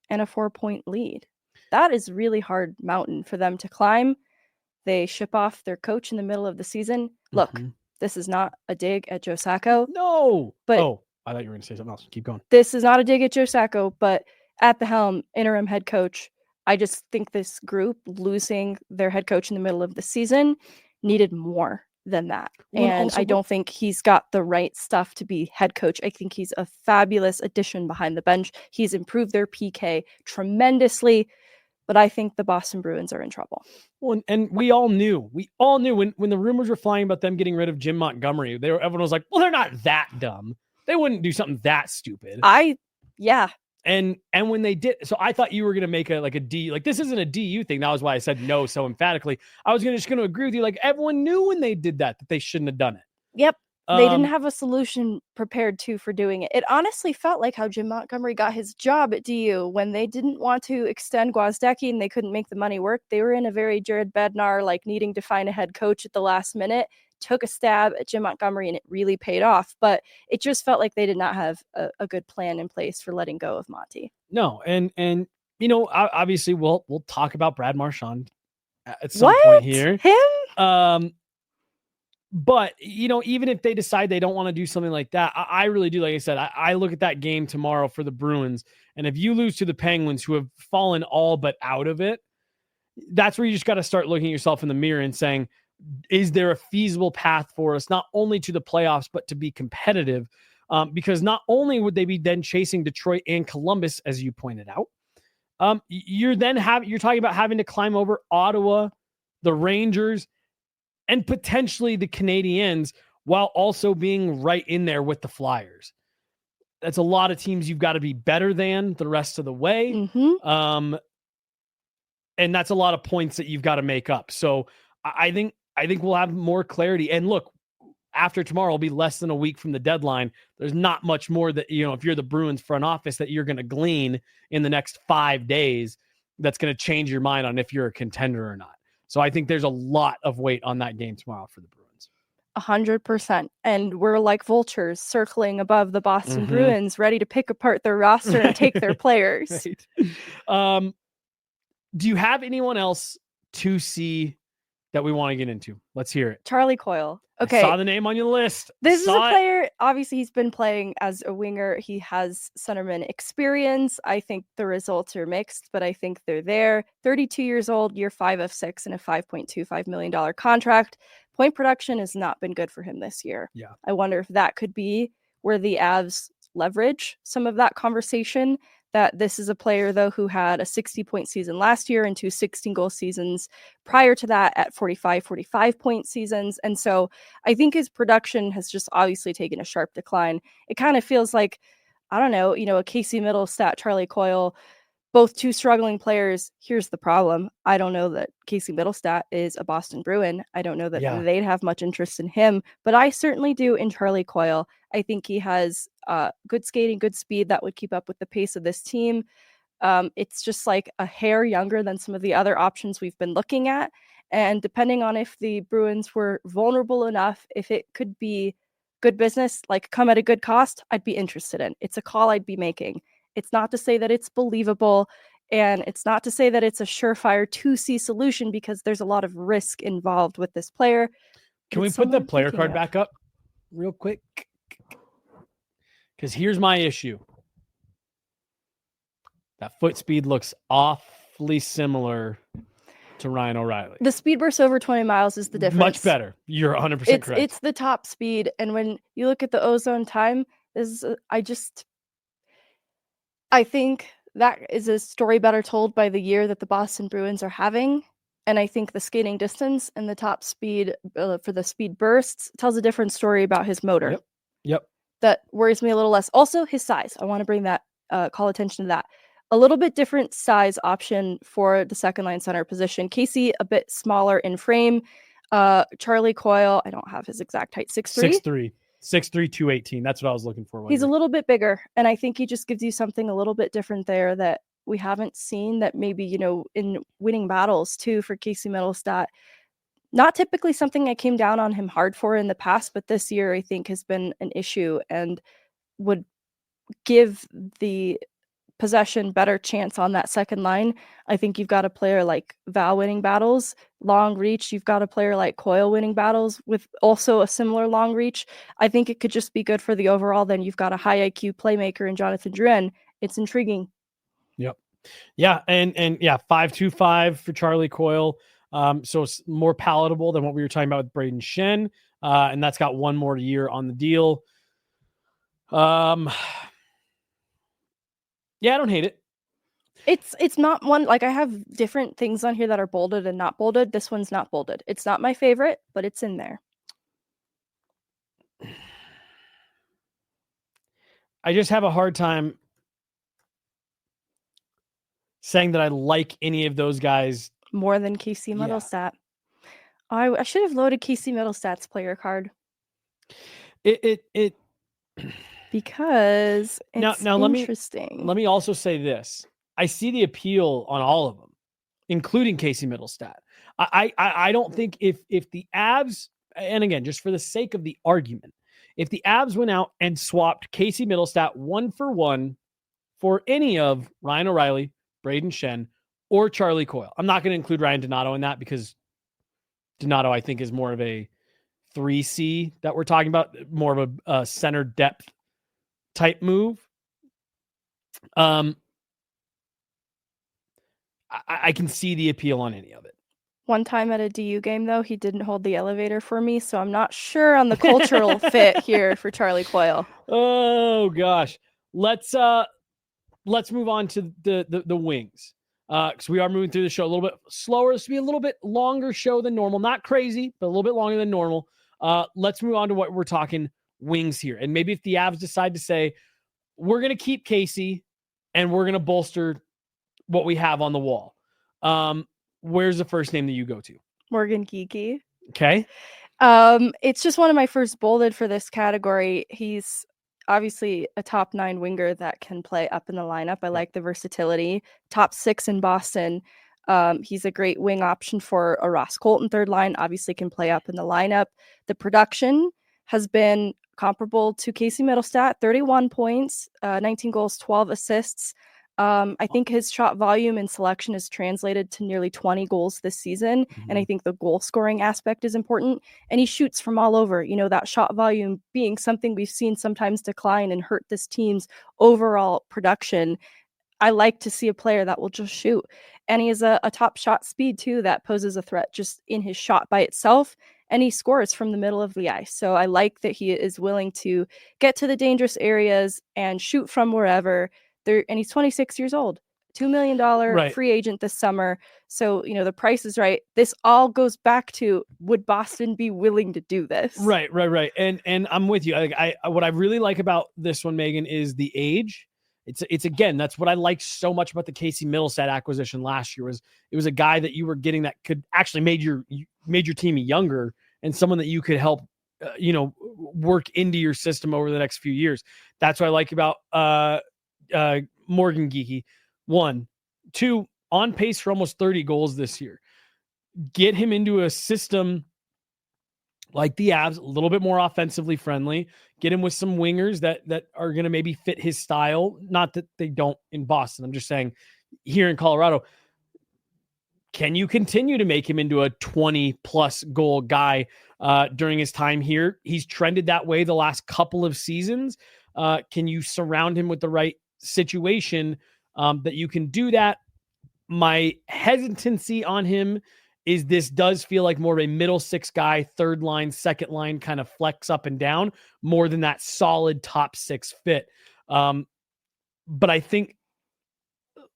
and a 4-point lead. That is really hard mountain for them to climb. They ship off their coach in the middle of the season. Look, this is not a dig at Joe Sacco. No. But I thought you were going to say something else. Keep going. This is not a dig at Joe Sacco, but at the helm, interim head coach. I just think this group, losing their head coach in the middle of the season, needed more than that. And I don't think he's got the right stuff to be head coach. I think he's a fabulous addition behind the bench. He's improved their PK tremendously, but I think the Boston Bruins are in trouble. Well, and we all knew when the rumors were flying about them getting rid of Jim Montgomery, everyone was like, well, they're not that dumb. They wouldn't do something that stupid. And when they did, so I thought you were going to make a D, like this isn't a DU thing. That was why I said no so emphatically. I was just going to agree with you. Like everyone knew when they did that they shouldn't have done it. Yep. They didn't have a solution prepared for doing it. It honestly felt like how Jim Montgomery got his job at DU when they didn't want to extend Gwozdecki and they couldn't make the money work. They were in a very Jared Bednar, like needing to find a head coach at the last minute. took a stab at Jim Montgomery and it really paid off. But it just felt like they did not have a good plan in place for letting go of Monty. No, and obviously we'll talk about Brad Marchand at some point here. Him? But, even if they decide they don't want to do something like that, I really do. Like I said, I look at that game tomorrow for the Bruins. And if you lose to the Penguins, who have fallen all but out of it, that's where you just got to start looking at yourself in the mirror and saying, is there a feasible path for us, not only to the playoffs, but to be competitive? Because not only would they be then chasing Detroit and Columbus, as you pointed out, you're talking about having to climb over Ottawa, the Rangers, and potentially the Canadiens, while also being right in there with the Flyers. That's a lot of teams you've got to be better than the rest of the way. Mm-hmm. And that's a lot of points that you've got to make up. So I think we'll have more clarity. And look, after tomorrow will be less than a week from the deadline. There's not much more that, if you're the Bruins front office, that you're going to glean in the next 5 days that's going to change your mind on if you're a contender or not. So I think there's a lot of weight on that game tomorrow for the Bruins. 100%. And we're like vultures circling above the Boston Bruins, ready to pick apart their roster and take their players. Right. Do you have anyone else to see that we want to get into? Let's hear it. Charlie Coyle. Okay. I saw the name on your list. This is a player, obviously he's been playing as a winger. He has centerman experience. I think the results are mixed, but I think they're there. 32 years old, year 5 of 6 in a $5.25 million contract. Point production has not been good for him this year. Yeah. I wonder if that could be where the Avs leverage some of that conversation. That this is a player, though, who had a 60-point season last year and 2 16-goal seasons prior to that at 45-point seasons. And so I think his production has just obviously taken a sharp decline. It kind of feels like, I don't know, a Casey Middlestat, Charlie Coyle, both two struggling players. Here's the problem. I don't know that Casey Middlestat is a Boston Bruin. I don't know that they'd have much interest in him, but I certainly do in Charlie Coyle. I think he has good skating, good speed that would keep up with the pace of this team. It's just like a hair younger than some of the other options we've been looking at. And depending on if the Bruins were vulnerable enough, if it could be good business, like come at a good cost, I'd be interested in. It's a call I'd be making. It's not to say that it's believable, and it's not to say that it's a surefire 2C solution, because there's a lot of risk involved with this player. Can we put the player card back up real quick? Because here's my issue. That foot speed looks awfully similar to Ryan O'Reilly. The speed burst over 20 miles is the difference. Much better. You're 100% correct. It's the top speed. And when you look at the ozone time, I think that is a story better told by the year that the Boston Bruins are having. And I think the skating distance and the top speed for the speed bursts tells a different story about his motor. Yep. That worries me a little less. Also, his size. I want to bring that, call attention to that. A little bit different size option for the second line center position. Casey, a bit smaller in frame. Charlie Coyle, I don't have his exact height, 6'3". 6'3", 218. That's what I was looking for. He's a little bit bigger, and I think he just gives you something a little bit different there that we haven't seen, that maybe, in winning battles too for Casey Middlestat. Not typically something I came down on him hard for in the past, but this year I think has been an issue and would give the possession better chance on that second line. I think you've got a player like Val winning battles, long reach. You've got a player like Coyle winning battles with also a similar long reach. I think it could just be good for the overall. Then you've got a high IQ playmaker in Jonathan Drouin. It's intriguing. Yep. Yeah. And 5.25 for Charlie Coyle. So it's more palatable than what we were talking about with Braden Shen. And that's got one more year on the deal. Yeah, I don't hate it. It's not one, like I have different things on here that are bolded and not bolded. This one's not bolded. It's not my favorite, but it's in there. I just have a hard time saying that I like any of those guys more than Casey Middlestat. Yeah. I should have loaded Casey Middlestat's player card. Because it's now interesting. Let me also say this. I see the appeal on all of them, including Casey Middlestat. I don't think if the Avs and again, just for the sake of the argument, if the Avs went out and swapped Casey Middlestat 1-for-1 for any of Ryan O'Reilly, Braden Shen, or Charlie Coyle, I'm not going to include Ryan Donato in that because Donato, I think, is more of a 3C that we're talking about, more of a center depth type move. I can see the appeal on any of it. One time at a DU game, though, he didn't hold the elevator for me, so I'm not sure on the cultural fit here for Charlie Coyle. Oh gosh, let's move on to the wings, because we are moving through the show a little bit slower. This will be a little bit longer show than normal, not crazy, but a little bit longer than normal. Let's move on to what we're talking wings here, and maybe if the Avs decide to say we're going to keep Casey and we're going to bolster what we have on the wall. Where's the first name that you go to? Morgan Geekie. Okay. It's just one of my first bolded for this category. He's obviously a top 9 winger that can play up in the lineup. I like the versatility. Top 6 in Boston. He's a great wing option for a Ross Colton third line. Obviously can play up in the lineup. The production has been comparable to Casey Middlestat. 31 points, 19 goals, 12 assists. I think his shot volume and selection is translated to nearly 20 goals this season. Mm-hmm. And I think the goal scoring aspect is important. And he shoots from all over, you know, that shot volume being something we've seen sometimes decline and hurt this team's overall production. I like to see a player that will just shoot. And he has a top shot speed too that poses a threat just in his shot by itself. And he scores from the middle of the ice. So I like that he is willing to get to the dangerous areas and shoot from wherever. And he's 26 years old, $2 million free agent this summer. So, you know, the price is right. This all goes back to, would Boston be willing to do this? Right. And I'm with you. What I really like about this one, Megan, is the age. It's again, that's what I liked so much about the Casey Middlestat acquisition last year. Was it was a guy that you were getting that could actually made your team younger and someone that you could help, work into your system over the next few years. That's what I like about Morgan Geekie. 1, 2, on pace for almost 30 goals this year. Get him into a system like the Avs, a little bit more offensively friendly. Get him with some wingers that are going to maybe fit his style. Not that they don't in Boston. I'm just saying here in Colorado, can you continue to make him into a 20-plus goal guy during his time here? He's trended that way the last couple of seasons. Can you surround him with the right situation that you can do that? My hesitancy on him is this does feel like more of a middle 6 guy, third line, second line kind of flex up and down more than that solid top 6 fit. But I think,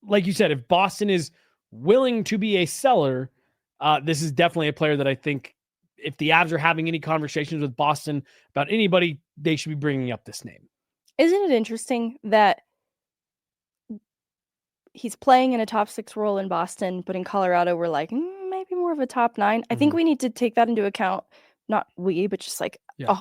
like you said, if Boston is willing to be a seller, this is definitely a player that I think if the Avs are having any conversations with Boston about anybody, they should be bringing up this name. Isn't it interesting that he's playing in a top 6 role in Boston, but in Colorado, we're like, maybe more of a top 9. I think we need to take that into account. Not we, but just like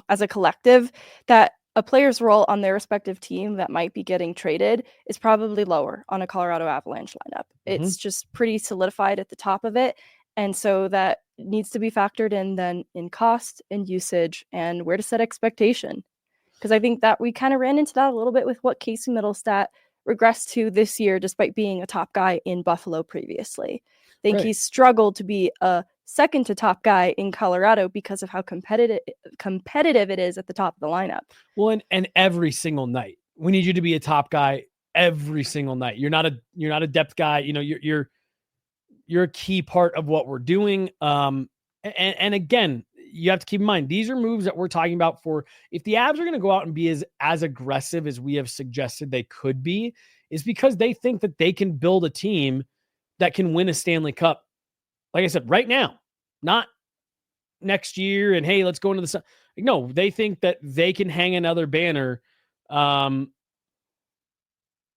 as a collective, that a player's role on their respective team that might be getting traded is probably lower on a Colorado Avalanche lineup. It's just pretty solidified at the top of it. And so that needs to be factored in then in cost and usage and where to set expectation. Because I think that we kind of ran into that a little bit with what Casey Middlestat regressed to this year, despite being a top guy in Buffalo previously. I think he's struggled to be a second to top guy in Colorado because of how competitive it is at the top of the lineup. Well, and every single night, we need you to be a top guy every single night. You're not a depth guy. You know, you're a key part of what we're doing. And again, you have to keep in mind, these are moves that we're talking about for if the Avs are going to go out and be as aggressive as we have suggested they could be, is because they think that they can build a team that can win a Stanley Cup. Like I said, right now, not next year. And hey, let's go into the sun. No, they think that they can hang another banner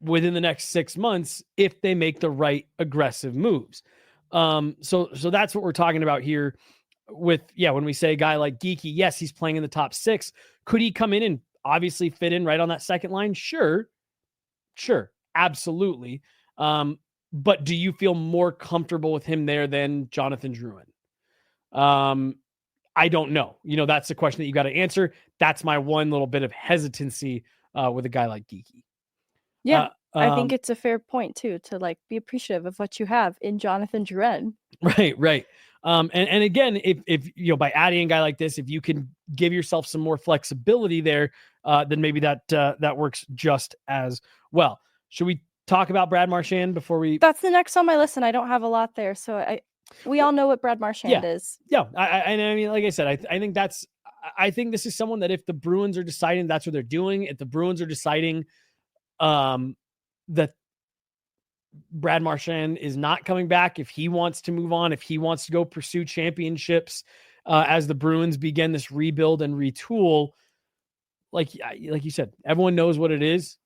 within the next 6 months if they make the right aggressive moves. So that's what we're talking about here with, when we say a guy like Geekie, yes, he's playing in the top 6. Could he come in and obviously fit in right on that second line? Sure. Absolutely. But do you feel more comfortable with him there than Jonathan Drouin? I don't know. That's the question that you got to answer. That's my one little bit of hesitancy with a guy like Geekie. Yeah, I think it's a fair point too, to like be appreciative of what you have in Jonathan Drouin. Right. And again, if by adding a guy like this, if you can give yourself some more flexibility there, then maybe that works just as well. Should we talk about Brad Marchand before we? That's the next on my list, and I don't have a lot there, so we all know what Brad Marchand is. Yeah. I mean, like I said, I think this is someone that if the Bruins are deciding that's what they're doing, if the Bruins are deciding that Brad Marchand is not coming back, if he wants to move on, if he wants to go pursue championships as the Bruins begin this rebuild and retool, like you said, everyone knows what it is.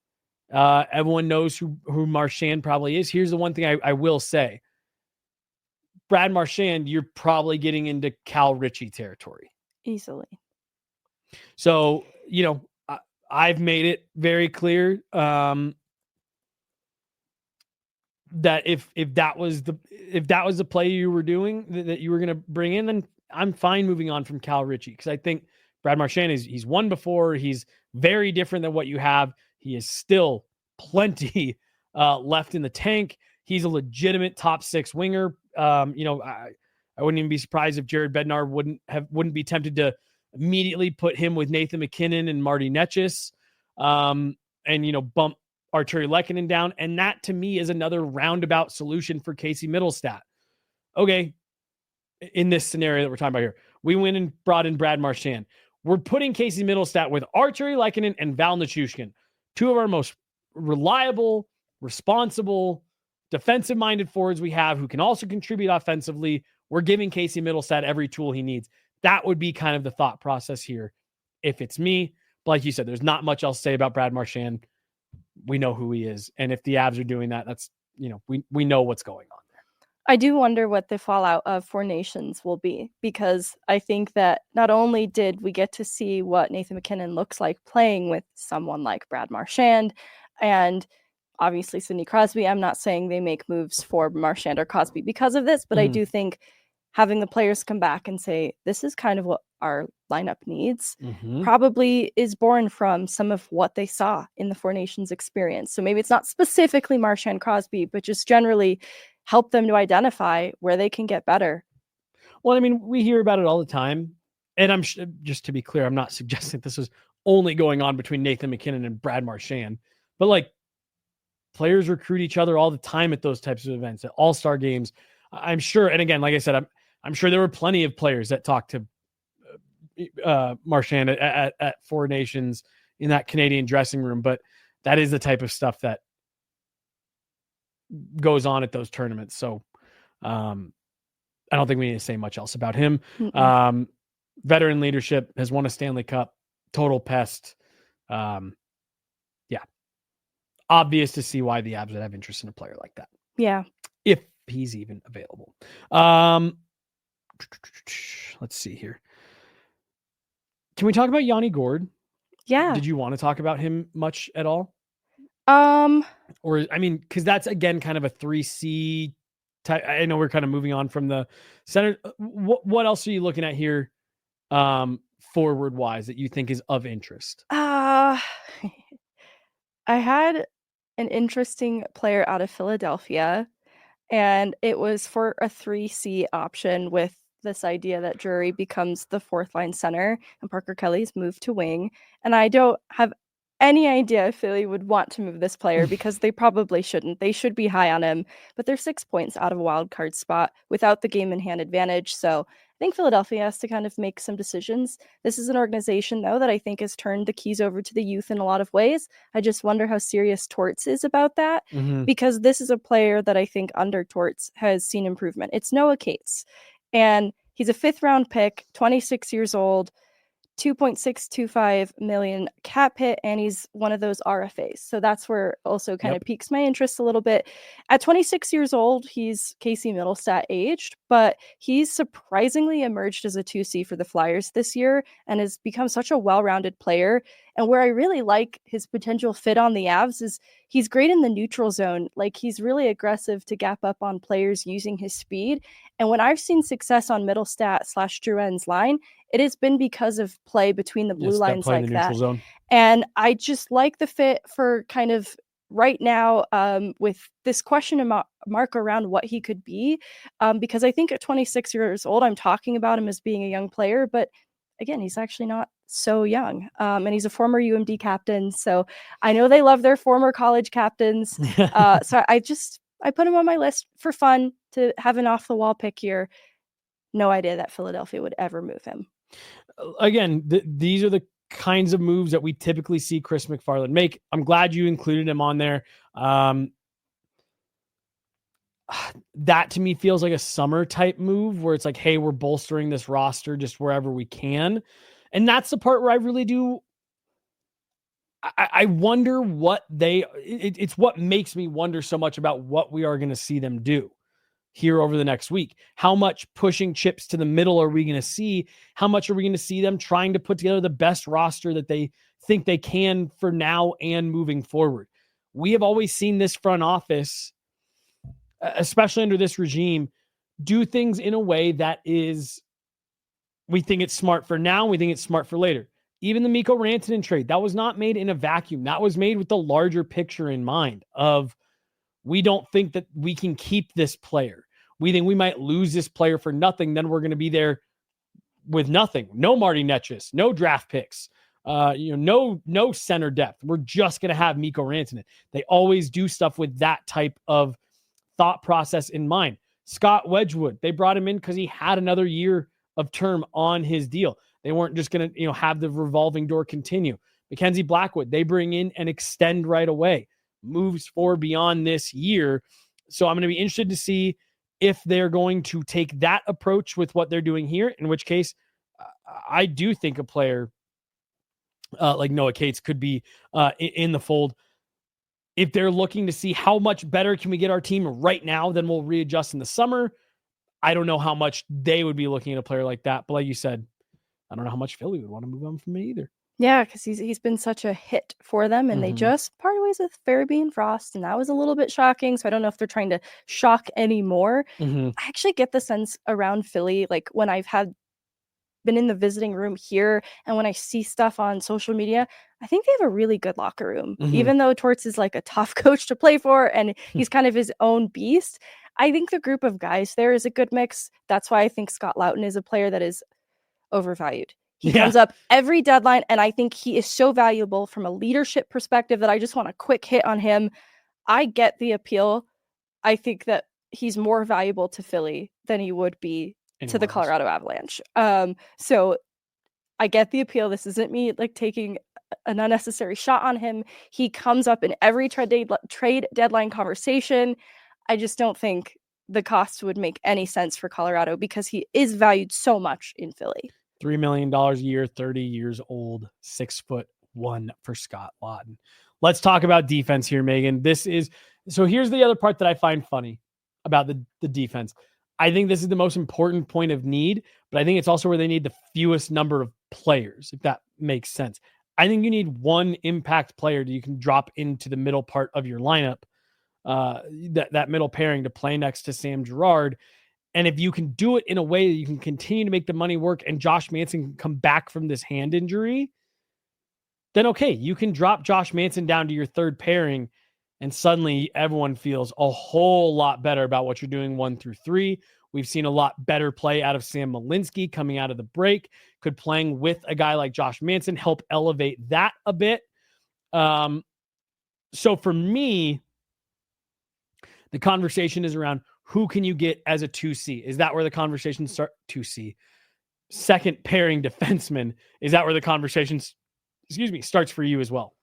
Everyone knows who Marchand probably is. Here's the one thing I will say. Brad Marchand, you're probably getting into Cal Ritchie territory. Easily. So, I've made it very clear that if that was the play you were doing that you were going to bring in, then I'm fine moving on from Cal Ritchie, because I think Brad Marchand he's won before. He's very different than what you have. He is still plenty left in the tank. He's a legitimate top 6 winger. I wouldn't even be surprised if Jared Bednar wouldn't be tempted to immediately put him with Nathan McKinnon and Marty Netchis, and bump Arturi Lehkonen down. And that to me is another roundabout solution for Casey Middlestat. Okay, in this scenario that we're talking about here, we went and brought in Brad Marchand. We're putting Casey Middlestat with Arturi Lehkonen and Val Nichushkin, 2 of our most reliable, responsible, defensive-minded forwards we have who can also contribute offensively. We're giving Casey Middlestat every tool he needs. That would be kind of the thought process here if it's me. But like you said, there's not much else to say about Brad Marchand. We know who he is. And if the Avs are doing that, that's, we know what's going on there. I do wonder what the fallout of Four Nations will be, because I think that not only did we get to see what Nathan McKinnon looks like playing with someone like Brad Marchand and obviously Sidney Crosby. I'm not saying they make moves for Marchand or Crosby because of this, but I do think having the players come back and say, this is kind of what our lineup needs, probably is born from some of what they saw in the Four Nations experience. So maybe it's not specifically Marchand Crosby, but just generally help them to identify where they can get better. Well, I mean, we hear about it all the time. And just to be clear, I'm not suggesting this is only going on between Nathan McKinnon and Brad Marchand, but like players recruit each other all the time at those types of events, at all-star games. I'm sure. And again, like I said, I'm sure there were plenty of players that talked to Marchand at Four Nations in that Canadian dressing room, but that is the type of stuff that goes on at those tournaments. So I don't think we need to say much else about him. Veteran leadership, has won a Stanley Cup, total pest. Obvious to see why the Avs would have interest in a player like that. Yeah. If he's even available. Let's see here. Can we talk about Yanni Gourde? Yeah. Did you want to talk about him much at all? Or, I mean, because that's, again, kind of a 3C type. I know we're kind of moving on from the center. What else are you looking at here forward-wise that you think is of interest? I had an interesting player out of Philadelphia, and it was for a 3C option with this idea that Drury becomes the 4th line center and Parker Kelly's moved to wing. And I don't have any idea if Philly would want to move this player because they probably shouldn't. They should be high on him, but they're 6 points out of a wild card spot without the game in hand advantage. So I think Philadelphia has to kind of make some decisions. This is an organization, though, that I think has turned the keys over to the youth in a lot of ways. I just wonder how serious Torts is about that, because this is a player that I think under Torts has seen improvement. It's Noah Cates, and he's a 5th round pick, 26 years old, $2.625 million cap hit, and he's one of those RFAs. So that's where also kind of piques my interest a little bit. At 26 years old, he's Casey Middlestat aged, but he's surprisingly emerged as a 2C for the Flyers this year and has become such a well-rounded player. And where I really like his potential fit on the Avs is he's great in the neutral zone. Like, he's really aggressive to gap up on players using his speed. And when I've seen success on Middlestat/Drouin's line, it has been because of play between the blue lines like that. Zone. And I just like the fit for kind of right now, with this question mark around what he could be, because I think at 26 years old, I'm talking about him as being a young player, but again, he's actually not so young, and he's a former UMD captain, so I know they love their former college captains. So I put him on my list for fun to have an off the wall pick here. No idea that Philadelphia would ever move him. Again, these are the kinds of moves that we typically see Chris McFarland make. I'm glad you included him on there. That to me feels like a summer type move where it's like, hey, we're bolstering this roster just wherever we can. And that's the part where I really do. I wonder what it's what makes me wonder so much about what we are going to see them do here over the next week. How much pushing chips to the middle are we going to see? How much are we going to see them trying to put together the best roster that they think they can for now and moving forward? We have always seen this front office, especially under this regime, do things in a way that is, we think it's smart for now, we think it's smart for later. Even the Mikko Rantanen trade, that was not made in a vacuum. That was made with the larger picture in mind of, we don't think that we can keep this player. We think we might lose this player for nothing. Then we're going to be there with nothing. No Marty Netchis, no draft picks, no center depth. We're just going to have Mikko Rantanen. They always do stuff with that type of thought process in mind. Scott Wedgwood, they brought him in because he had another year of term on his deal. They weren't just going to, have the revolving door continue. Mackenzie Blackwood, they bring in and extend right away. Moves for beyond this year. So I'm going to be interested to see if they're going to take that approach with what they're doing here, in which case I do think a player like Noah Cates could be in the fold. If they're looking to see how much better can we get our team right now, then we'll readjust in the summer. I don't know how much they would be looking at a player like that. But like you said, I don't know how much Philly would want to move on from me either. Yeah, because he's been such a hit for them, and they just parted ways with Farabee and Frost, and that was a little bit shocking. So I don't know if they're trying to shock anymore. I actually get the sense around Philly, like when I've been in the visiting room here, and when I see stuff on social media, I think they have a really good locker room. Even though Torts is like a tough coach to play for, and he's kind of his own beast, I think the group of guys there is a good mix. That's why I think Scott Loughton is a player that is overvalued. He comes up every deadline, and I think he is so valuable from a leadership perspective that I just want a quick hit on him. I get the appeal. I think that he's more valuable to Philly than he would be to the Colorado Avalanche. So I get the appeal. This isn't me like taking an unnecessary shot on him. He comes up in every trade deadline conversation. I just don't think the cost would make any sense for Colorado because he is valued so much in Philly. $3 million a year, 30 years old, 6'1" for Scott Loughton. Let's talk about defense here, Megan. Here's the other part that I find funny about the defense. I think this is the most important point of need, but I think it's also where they need the fewest number of players, if that makes sense. I think you need one impact player that you can drop into the middle part of your lineup, that middle pairing to play next to Sam Girard. And if you can do it in a way that you can continue to make the money work and Josh Manson can come back from this hand injury, then okay, you can drop Josh Manson down to your third pairing and suddenly everyone feels a whole lot better about what you're doing 1 through 3. We've seen a lot better play out of Sam Malinsky coming out of the break. Could playing with a guy like Josh Manson help elevate that a bit? So for me, the conversation is around who can you get as a 2C? Is that where the conversation starts? 2C. Second pairing defenseman. Is that where the conversation starts for you as well?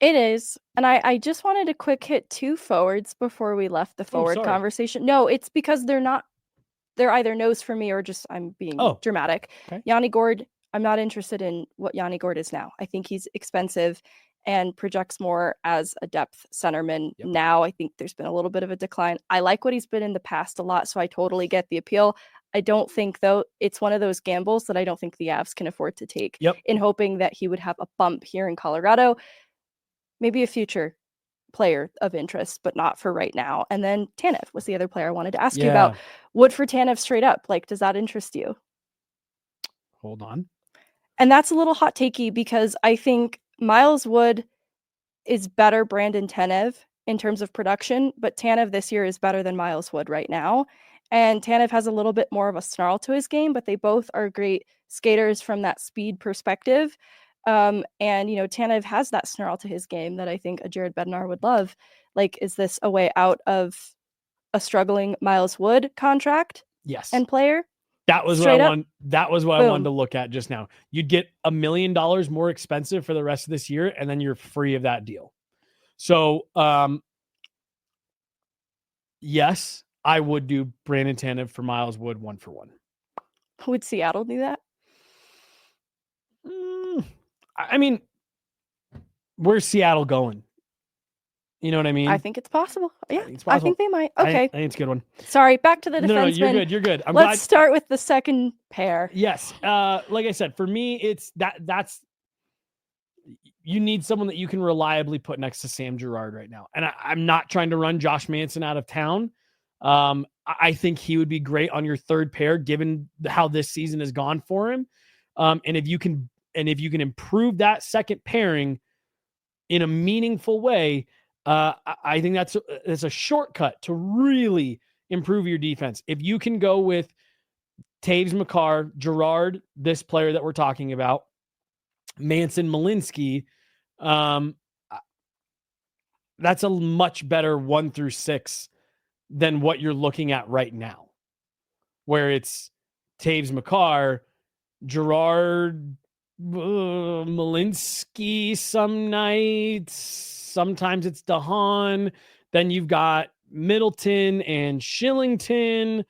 It is. And I just wanted a quick hit 2 forwards before we left the forward conversation. No, it's because they're either no's for me or just I'm being dramatic. Okay. Yanni Gourde, I'm not interested in what Yanni Gourde is now. I think he's expensive and projects more as a depth centerman. Now I think there's been a little bit of a decline. I like what he's been in the past a lot, so I totally get the appeal. I don't think, though, it's one of those gambles that I don't think the Avs can afford to take in hoping that he would have a bump here in Colorado. Maybe a future player of interest, but not for right now. And then Tanev was the other player I wanted to ask you about. Wood for Tanev straight up. Like, does that interest you? Hold on. And that's a little hot takey because I think Miles Wood is better Brandon Tanev in terms of production, but Tanev this year is better than Miles Wood right now. And Tanev has a little bit more of a snarl to his game, but they both are great skaters from that speed perspective. And, Tanev has that snarl to his game that I think a Jared Bednar would love. Like, is this a way out of a struggling Miles Wood contract? Yes. And player? That was what I wanted. That was what I wanted to look at just now. You'd get $1 million more expensive for the rest of this year, and then you're free of that deal. So, yes, I would do Brandon Tanev for Miles Wood 1-for-1. Would Seattle do that? I mean, where's Seattle going? You know what I mean? I think it's possible. Yeah, I think they might. Okay. I think it's a good one. Sorry, back to the defenseman. No, you're good. You're good. Let's start with the second pair. Yes. Like I said, for me, it's that's you need someone that you can reliably put next to Sam Girard right now. And I'm not trying to run Josh Manson out of town. I think he would be great on your third pair, given how this season has gone for him. And if you can improve that second pairing in a meaningful way, I think that's a shortcut to really improve your defense. If you can go with Taves, Makar, Girard, this player that we're talking about, Manson, Malinsky, that's a much better 1-6 than what you're looking at right now, where it's Taves, Makar, Girard, Malinsky some nights. Sometimes it's DeHaan. Then you've got Middleton and Shillington.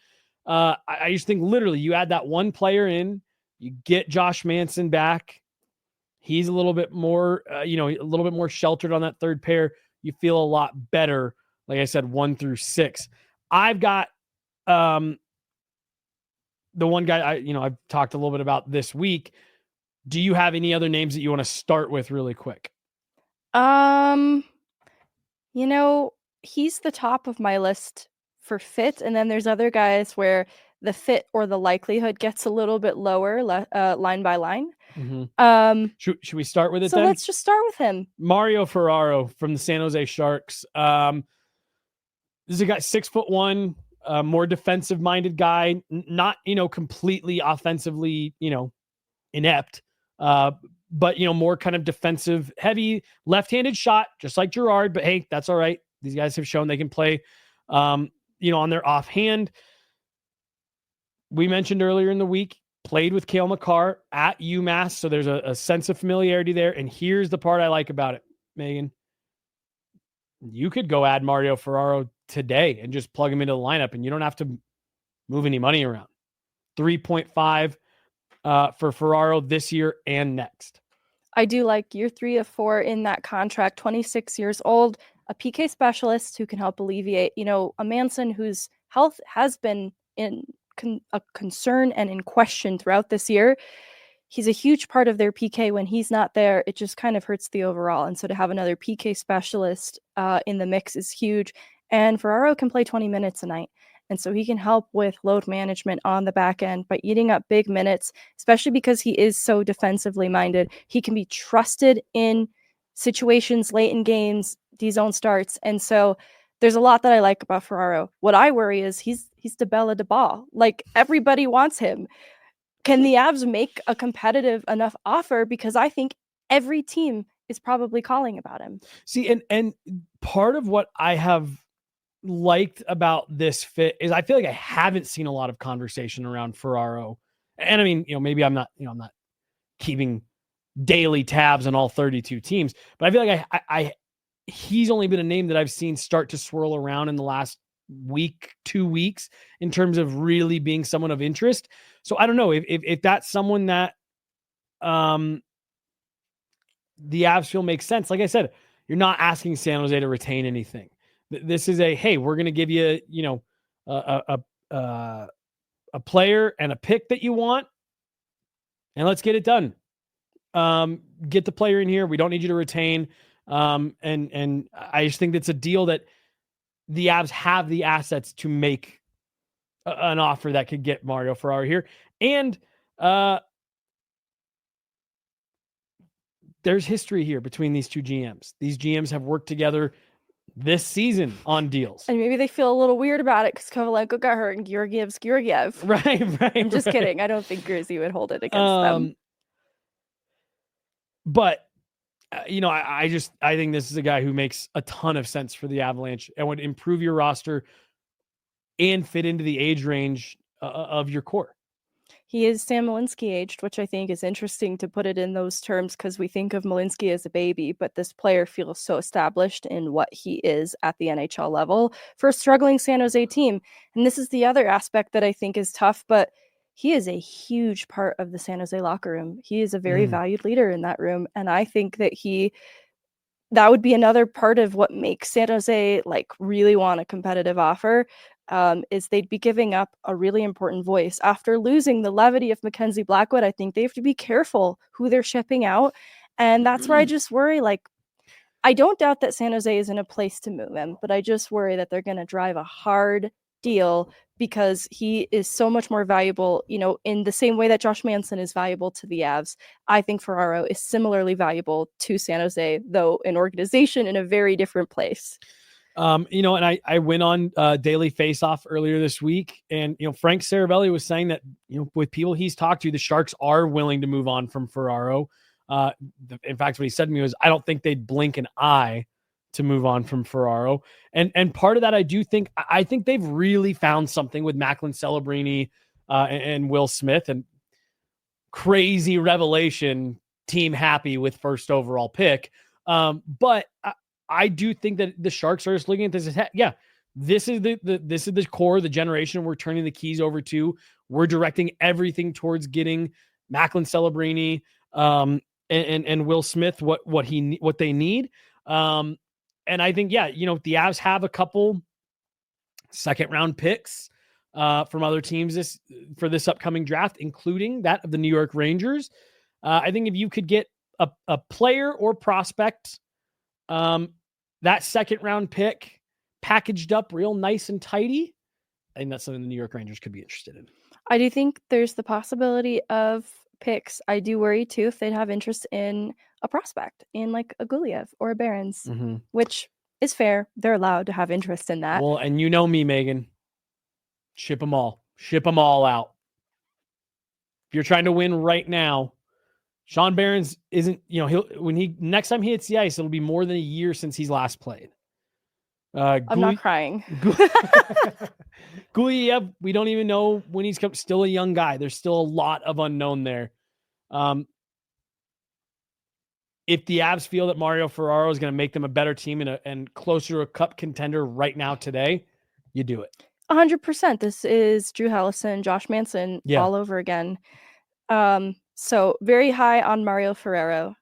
I just think literally you add that one player in, you get Josh Manson back. He's a little bit more, a little bit more sheltered on that third pair. You feel a lot better. Like I said, 1-6. I've got the one guy I've talked a little bit about this week. Do you have any other names that you want to start with really quick? He's the top of my list for fit, and then there's other guys where the fit or the likelihood gets a little bit lower, line by line. Mm-hmm. Should we start with it then? So let's just start with him. Mario Ferraro from the San Jose Sharks. This is a guy 6'1", more defensive-minded guy, not completely offensively inept, but more kind of defensive heavy, left-handed shot, just like Girard. But hey, that's all right. These guys have shown they can play, on their offhand. We mentioned earlier in the week, played with Cale Makar at UMass, so there's a sense of familiarity there. And here's the part I like about it, Megan. You could go add Mario Ferraro today and just plug him into the lineup, and you don't have to move any money around. 3.5 for Ferraro this year and next. I do like year 3 of 4 in that contract, 26 years old, a PK specialist who can help alleviate, a Manson whose health has been in a concern and in question throughout this year. He's a huge part of their PK. When he's not there, it just kind of hurts the overall. And so to have another PK specialist in the mix is huge. And Ferraro can play 20 minutes a night. And so he can help with load management on the back end by eating up big minutes, especially because he is so defensively minded. He can be trusted in situations late in games, D-zone starts. And so there's a lot that I like about Ferraro. What I worry is he's the Bella de Ball. Like, everybody wants him. Can the Avs make a competitive enough offer? Because I think every team is probably calling about him. See, and part of what I have liked about this fit is I feel like I haven't seen a lot of conversation around Ferraro. And I mean, maybe I'm not keeping daily tabs on all 32 teams, but I feel like he's only been a name that I've seen start to swirl around in the last week, 2 weeks, in terms of really being someone of interest. So I don't know if that's someone that the Avs feel makes sense. Like I said, you're not asking San Jose to retain anything. This is hey, we're going to give you, a player and a pick that you want, and let's get it done. Get the player in here. We don't need you to retain. And I just think that's a deal that the Avs have the assets to make an offer that could get Mario Ferraro here. And there's history here between these two GMs. These GMs have worked together this season on deals. And maybe they feel a little weird about it because Kovalenko got hurt and Georgiev's Georgiev. Right. I'm just kidding. I don't think Grizzy would hold it against them. But, I think this is a guy who makes a ton of sense for the Avalanche and would improve your roster and fit into the age range of your core. He is Sam Malinsky aged, which I think is interesting to put it in those terms because we think of Malinsky as a baby, but this player feels so established in what he is at the NHL level for a struggling San Jose team. And this is the other aspect that I think is tough, but he is a huge part of the San Jose locker room. He is a very valued leader in that room. And I think that that would be another part of what makes San Jose really want a competitive offer. Is they'd be giving up a really important voice. After losing the levity of Mackenzie Blackwood, I think they have to be careful who they're shipping out. And that's where I just worry, I don't doubt that San Jose is in a place to move him, but I just worry that they're going to drive a hard deal because he is so much more valuable, in the same way that Josh Manson is valuable to the Avs. I think Ferraro is similarly valuable to San Jose, though an organization in a very different place. And I went on Daily Faceoff earlier this week, and Frank Saravelli was saying that with people he's talked to, the Sharks are willing to move on from Ferraro. In fact, what he said to me was, I don't think they'd blink an eye to move on from Ferraro. And part of that, I think they've really found something with Macklin Celebrini and Will Smith, and crazy revelation team happy with first overall pick. But I do think that the Sharks are just looking at this as, yeah, this is the core of the generation we're turning the keys over to. We're directing everything towards getting Macklin Celebrini and Will Smith what they need. And I think, the Avs have a couple second round picks from other teams for this upcoming draft, including that of the New York Rangers. I think if you could get a player or prospect, that second round pick packaged up real nice and tidy, I think that's something the New York Rangers could be interested in. I do think there's the possibility of picks. I do worry too if they'd have interest in a prospect in a Guliev or a Barons, which is fair. They're allowed to have interest in that. Well, and me, Megan, ship them all out. If you're trying to win right now, Sean Barons isn't, next time he hits the ice, it'll be more than a year since he's last played. I'm not crying. Guliev, we don't even know when he's still a young guy. There's still a lot of unknown there. If the Avs feel that Mario Ferraro is going to make them a better team and closer to a cup contender right now today, you do it. 100%. This is Drew Helleson, Josh Manson all over again. So very high on Mario Ferraro.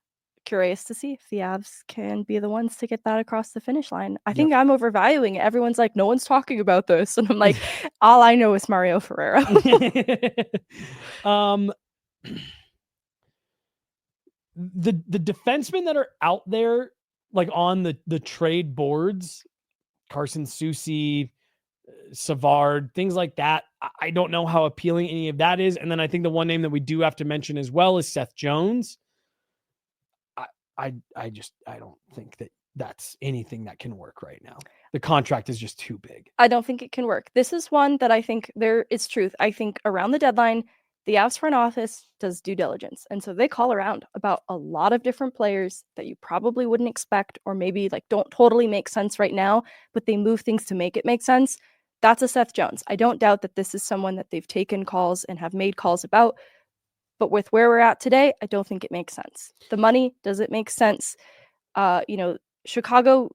Curious to see if the Avs can be the ones to get that across the finish line. I think I'm overvaluing it. Everyone's like, no one's talking about this. And I'm like, all I know is Mario Ferraro. The defensemen that are out there, on the trade boards, Carson Soucy, Savard, things like that, I don't know how appealing any of that is. And then I think the one name that we do have to mention as well is Seth Jones. I don't think that that's anything that can work right now. The contract is just too big. I don't think it can work. This is one that I think there is truth. I think around the deadline, the Avs front office does due diligence. And so they call around about a lot of different players that you probably wouldn't expect, or maybe don't totally make sense right now, but they move things to make it make sense. That's a Seth Jones. I don't doubt that this is someone that they've taken calls and have made calls about. But with where we're at today, I don't think it makes sense. The money, does it make sense? Chicago,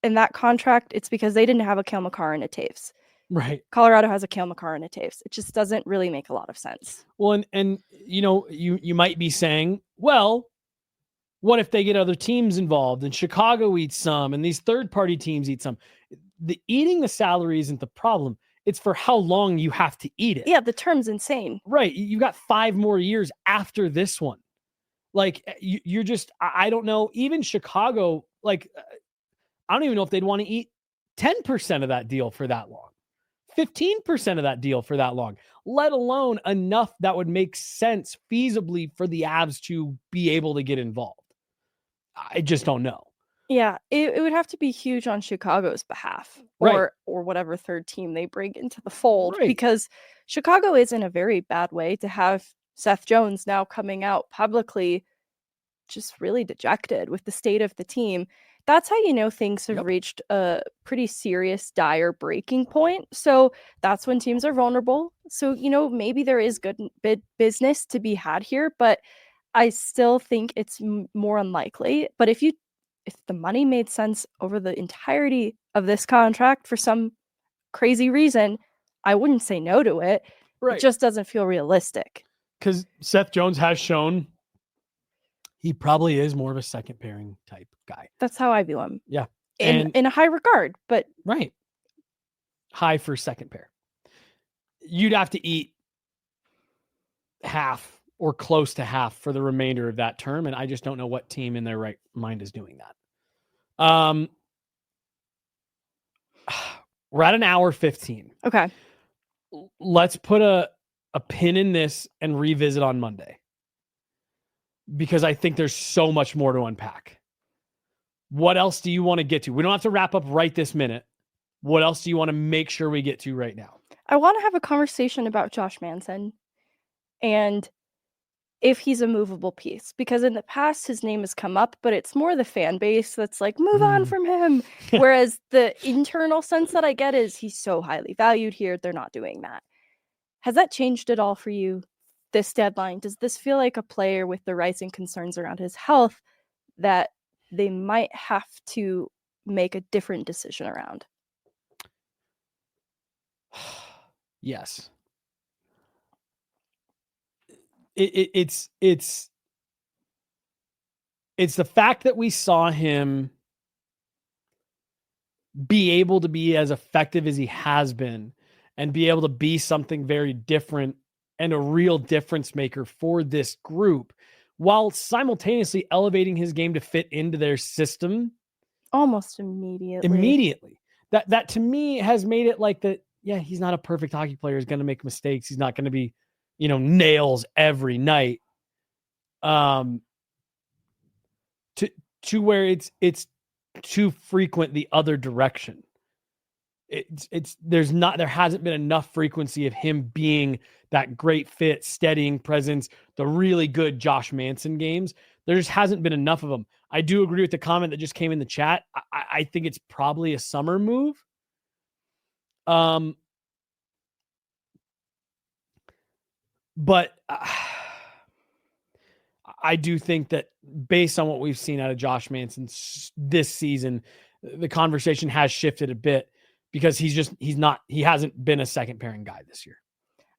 in that contract, it's because they didn't have a Cale Makar and a Taves. Right. Colorado has a Cale Makar and a Taves. It just doesn't really make a lot of sense. Well, and you might be saying, well, what if they get other teams involved and Chicago eats some and these third-party teams eat some? The eating the salary isn't the problem. It's for how long you have to eat it. Yeah, the term's insane. Right. You've got 5 more years after this one. Like you're just, I don't know. Even Chicago, like, I don't even know if they'd want to eat 10% of that deal for that long, 15% of that deal for that long, let alone enough that would make sense feasibly for the Avs to be able to get involved. I just don't know. Yeah, it would have to be huge on Chicago's behalf, Right. or whatever third team they bring into the fold, Right. because Chicago is in a very bad way to have Seth Jones now coming out publicly just really dejected with the state of the team. That's how you know things have Yep. reached a pretty serious, dire breaking point. So that's when teams are vulnerable. So, maybe there is good business to be had here, but I still think it's more unlikely. But if the money made sense over the entirety of this contract for some crazy reason, I wouldn't say no to it. Right. It just doesn't feel realistic. Because Seth Jones has shown he probably is more of a second pairing type guy. That's how I view him. Yeah. In a high regard, but right. High for second pair. You'd have to eat half or close to half for the remainder of that term. And I just don't know what team in their right mind is doing that. We're at an hour 15. okay. Let's put a pin in this and revisit on Monday, because I think there's so much more to unpack. What else do you want to get to? We don't have to wrap up right this minute. What else do you want to make sure we get to right now? I want to have a conversation about Josh Manson and if he's a movable piece, because in the past his name has come up, but it's more the fan base that's like, move on from him. Whereas the internal sense that I get is he's so highly valued here. They're not doing that. Has that changed at all for you this deadline? Does this feel like a player with the rising concerns around his health that they might have to make a different decision around? Yes. It's the fact that we saw him be able to be as effective as he has been and be able to be something very different and a real difference maker for this group, while simultaneously elevating his game to fit into their system Almost immediately. That to me has made it like that. Yeah, he's not a perfect hockey player. He's going to make mistakes. He's not going to be, nails every night. To where it's too frequent the other direction. There hasn't been enough frequency of him being that great fit, steadying presence, the really good Josh Manson games. There just hasn't been enough of them. I do agree with the comment that just came in the chat. I think it's probably a summer move. But I do think that based on what we've seen out of Josh Manson this season, the conversation has shifted a bit, because he hasn't been a second pairing guy this year.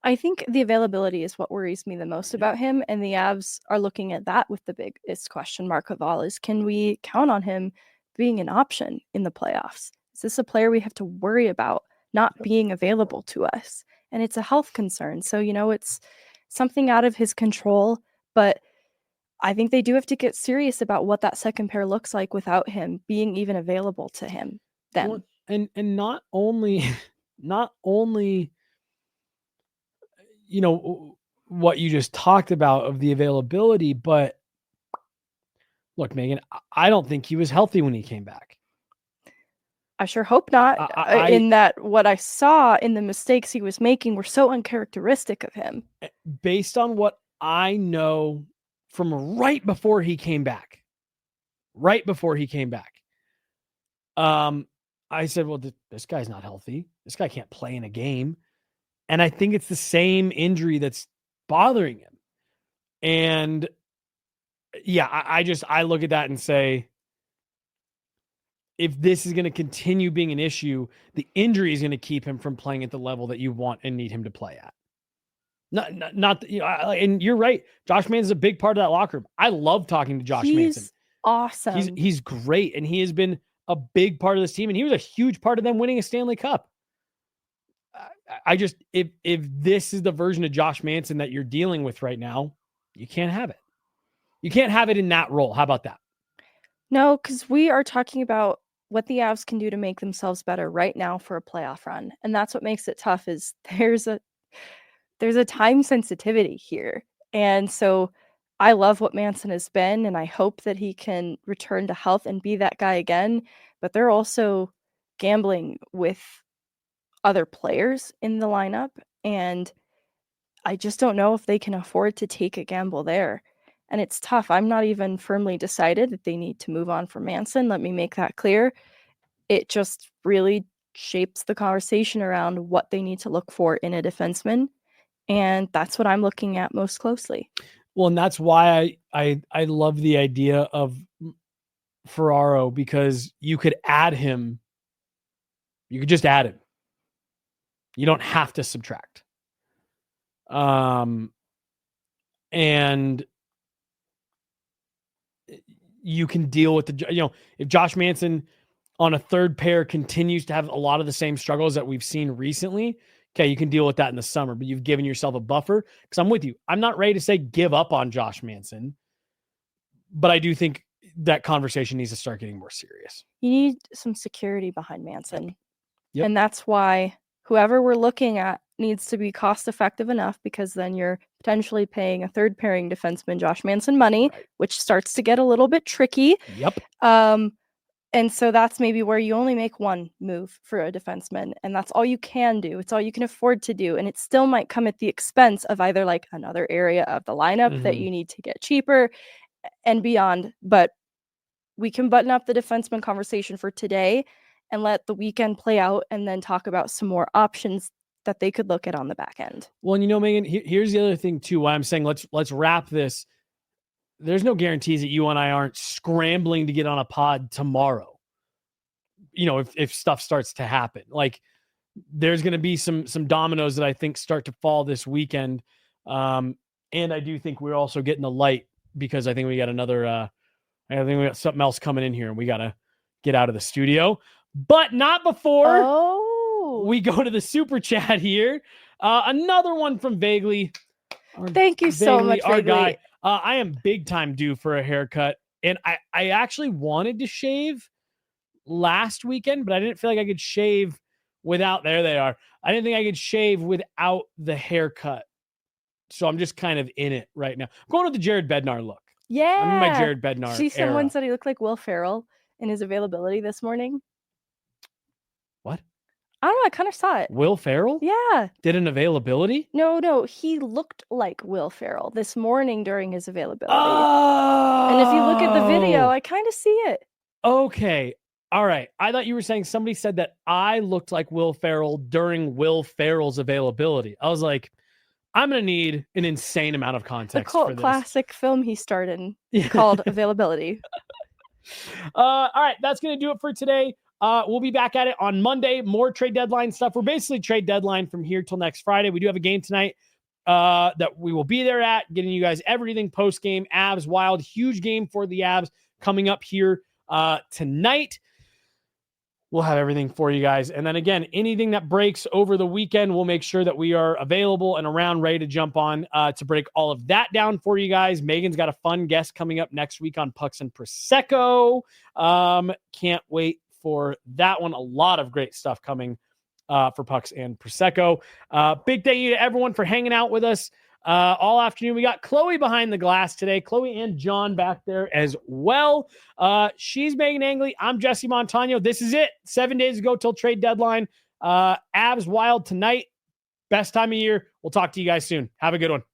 I think the availability is what worries me the most about him, and the Avs are looking at that with the biggest question mark of all is, can we count on him being an option in the playoffs? Is this a player we have to worry about not being available to us? And it's a health concern. So, it's something out of his control, but I think they do have to get serious about what that second pair looks like without him being even available to him then. Well, and not only what you just talked about of the availability, but look, Megan, I don't think he was healthy when he came back. I sure hope not. In that what I saw in the mistakes he was making were so uncharacteristic of him. Based on what I know from right before he came back, I said, well, this guy's not healthy. This guy can't play in a game. And I think it's the same injury that's bothering him. And yeah, I look at that and say, if this is going to continue being an issue, the injury is going to keep him from playing at the level that you want and need him to play at. Not and you're right. Josh Manson's a big part of that locker room. I love talking to Josh Manson. Awesome. He's great, and he has been a big part of this team, and he was a huge part of them winning a Stanley Cup. I just, if this is the version of Josh Manson that you're dealing with right now, you can't have it. You can't have it in that role. How about that? No, because we are talking about what the Avs can do to make themselves better right now for a playoff run. And that's what makes it tough is there's a time sensitivity here. And so I love what Manson has been, and I hope that he can return to health and be that guy again. But they're also gambling with other players in the lineup, and I just don't know if they can afford to take a gamble there. And it's tough. I'm not even firmly decided that they need to move on from Manson. Let me make that clear. It just really shapes the conversation around what they need to look for in a defenseman. And that's what I'm looking at most closely. Well, and that's why I love the idea of Ferraro, because you could add him. You could just add him. You don't have to subtract. And you can deal with if Josh Manson on a third pair continues to have a lot of the same struggles that we've seen recently, okay, you can deal with that in the summer, but you've given yourself a buffer. Because I'm with you. I'm not ready to say give up on Josh Manson, but I do think that conversation needs to start getting more serious. You need some security behind Manson. Yep. And that's why whoever we're looking at needs to be cost effective enough, because then you're potentially paying a third pairing defenseman Josh Manson money, Right. which starts to get a little bit tricky. Yep. And so that's maybe where you only make one move for a defenseman, and that's all you can do. It's all you can afford to do. And it still might come at the expense of either like another area of the lineup that you need to get cheaper and beyond. But we can button up the defenseman conversation for today and let the weekend play out, and then talk about some more options that they could look at on the back end. Well, and Megan, here's the other thing too, why I'm saying let's wrap this. There's no guarantees that you and I aren't scrambling to get on a pod tomorrow. If stuff starts to happen, like there's going to be some dominoes that I think start to fall this weekend. And I do think we're also getting the light, because I think we got I think we got something else coming in here, and we got to get out of the studio, but not before we go to the super chat here. Another one from Vaguely. Thank you so much, our Vaguely. guy. I am big time due for a haircut, and I actually wanted to shave last weekend, but I didn't feel like I could shave without, there they are. I didn't think I could shave without the haircut. So I'm just kind of in it right now. I'm going with the Jared Bednar look. Yeah. I'm in my Jared Bednar See, someone era. said he looked like Will Ferrell in his availability this morning. What? I don't know. I kind of saw it. Will Ferrell? Yeah. Did an availability? No. He looked like Will Ferrell this morning during his availability. Oh. And if you look at the video, I kind of see it. Okay. All right. I thought you were saying somebody said that I looked like Will Ferrell during Will Ferrell's availability. I was like, I'm going to need an insane amount of The context for cult this. classic film he starred in called Availability. All right. That's going to do it for today. We'll be back at it on Monday. More trade deadline stuff. We're basically trade deadline from here till next Friday. We do have a game tonight that we will be there at, getting you guys everything post-game. Avs Wild. Huge game for the Avs coming up here tonight. We'll have everything for you guys. And then again, anything that breaks over the weekend, we'll make sure that we are available and around, ready to jump on to break all of that down for you guys. Megan's got a fun guest coming up next week on Pucks and Prosecco. Can't wait for that one. A lot of great stuff coming for Pucks and Prosecco. Big thank you to everyone for hanging out with us all afternoon. We got Chloe behind the glass today. Chloe and John back there as well. She's Meghan Angley. I'm Jesse Montano. This is it. 7 days ago till trade deadline. Avs Wild tonight. Best time of year. We'll talk to you guys soon. Have a good one.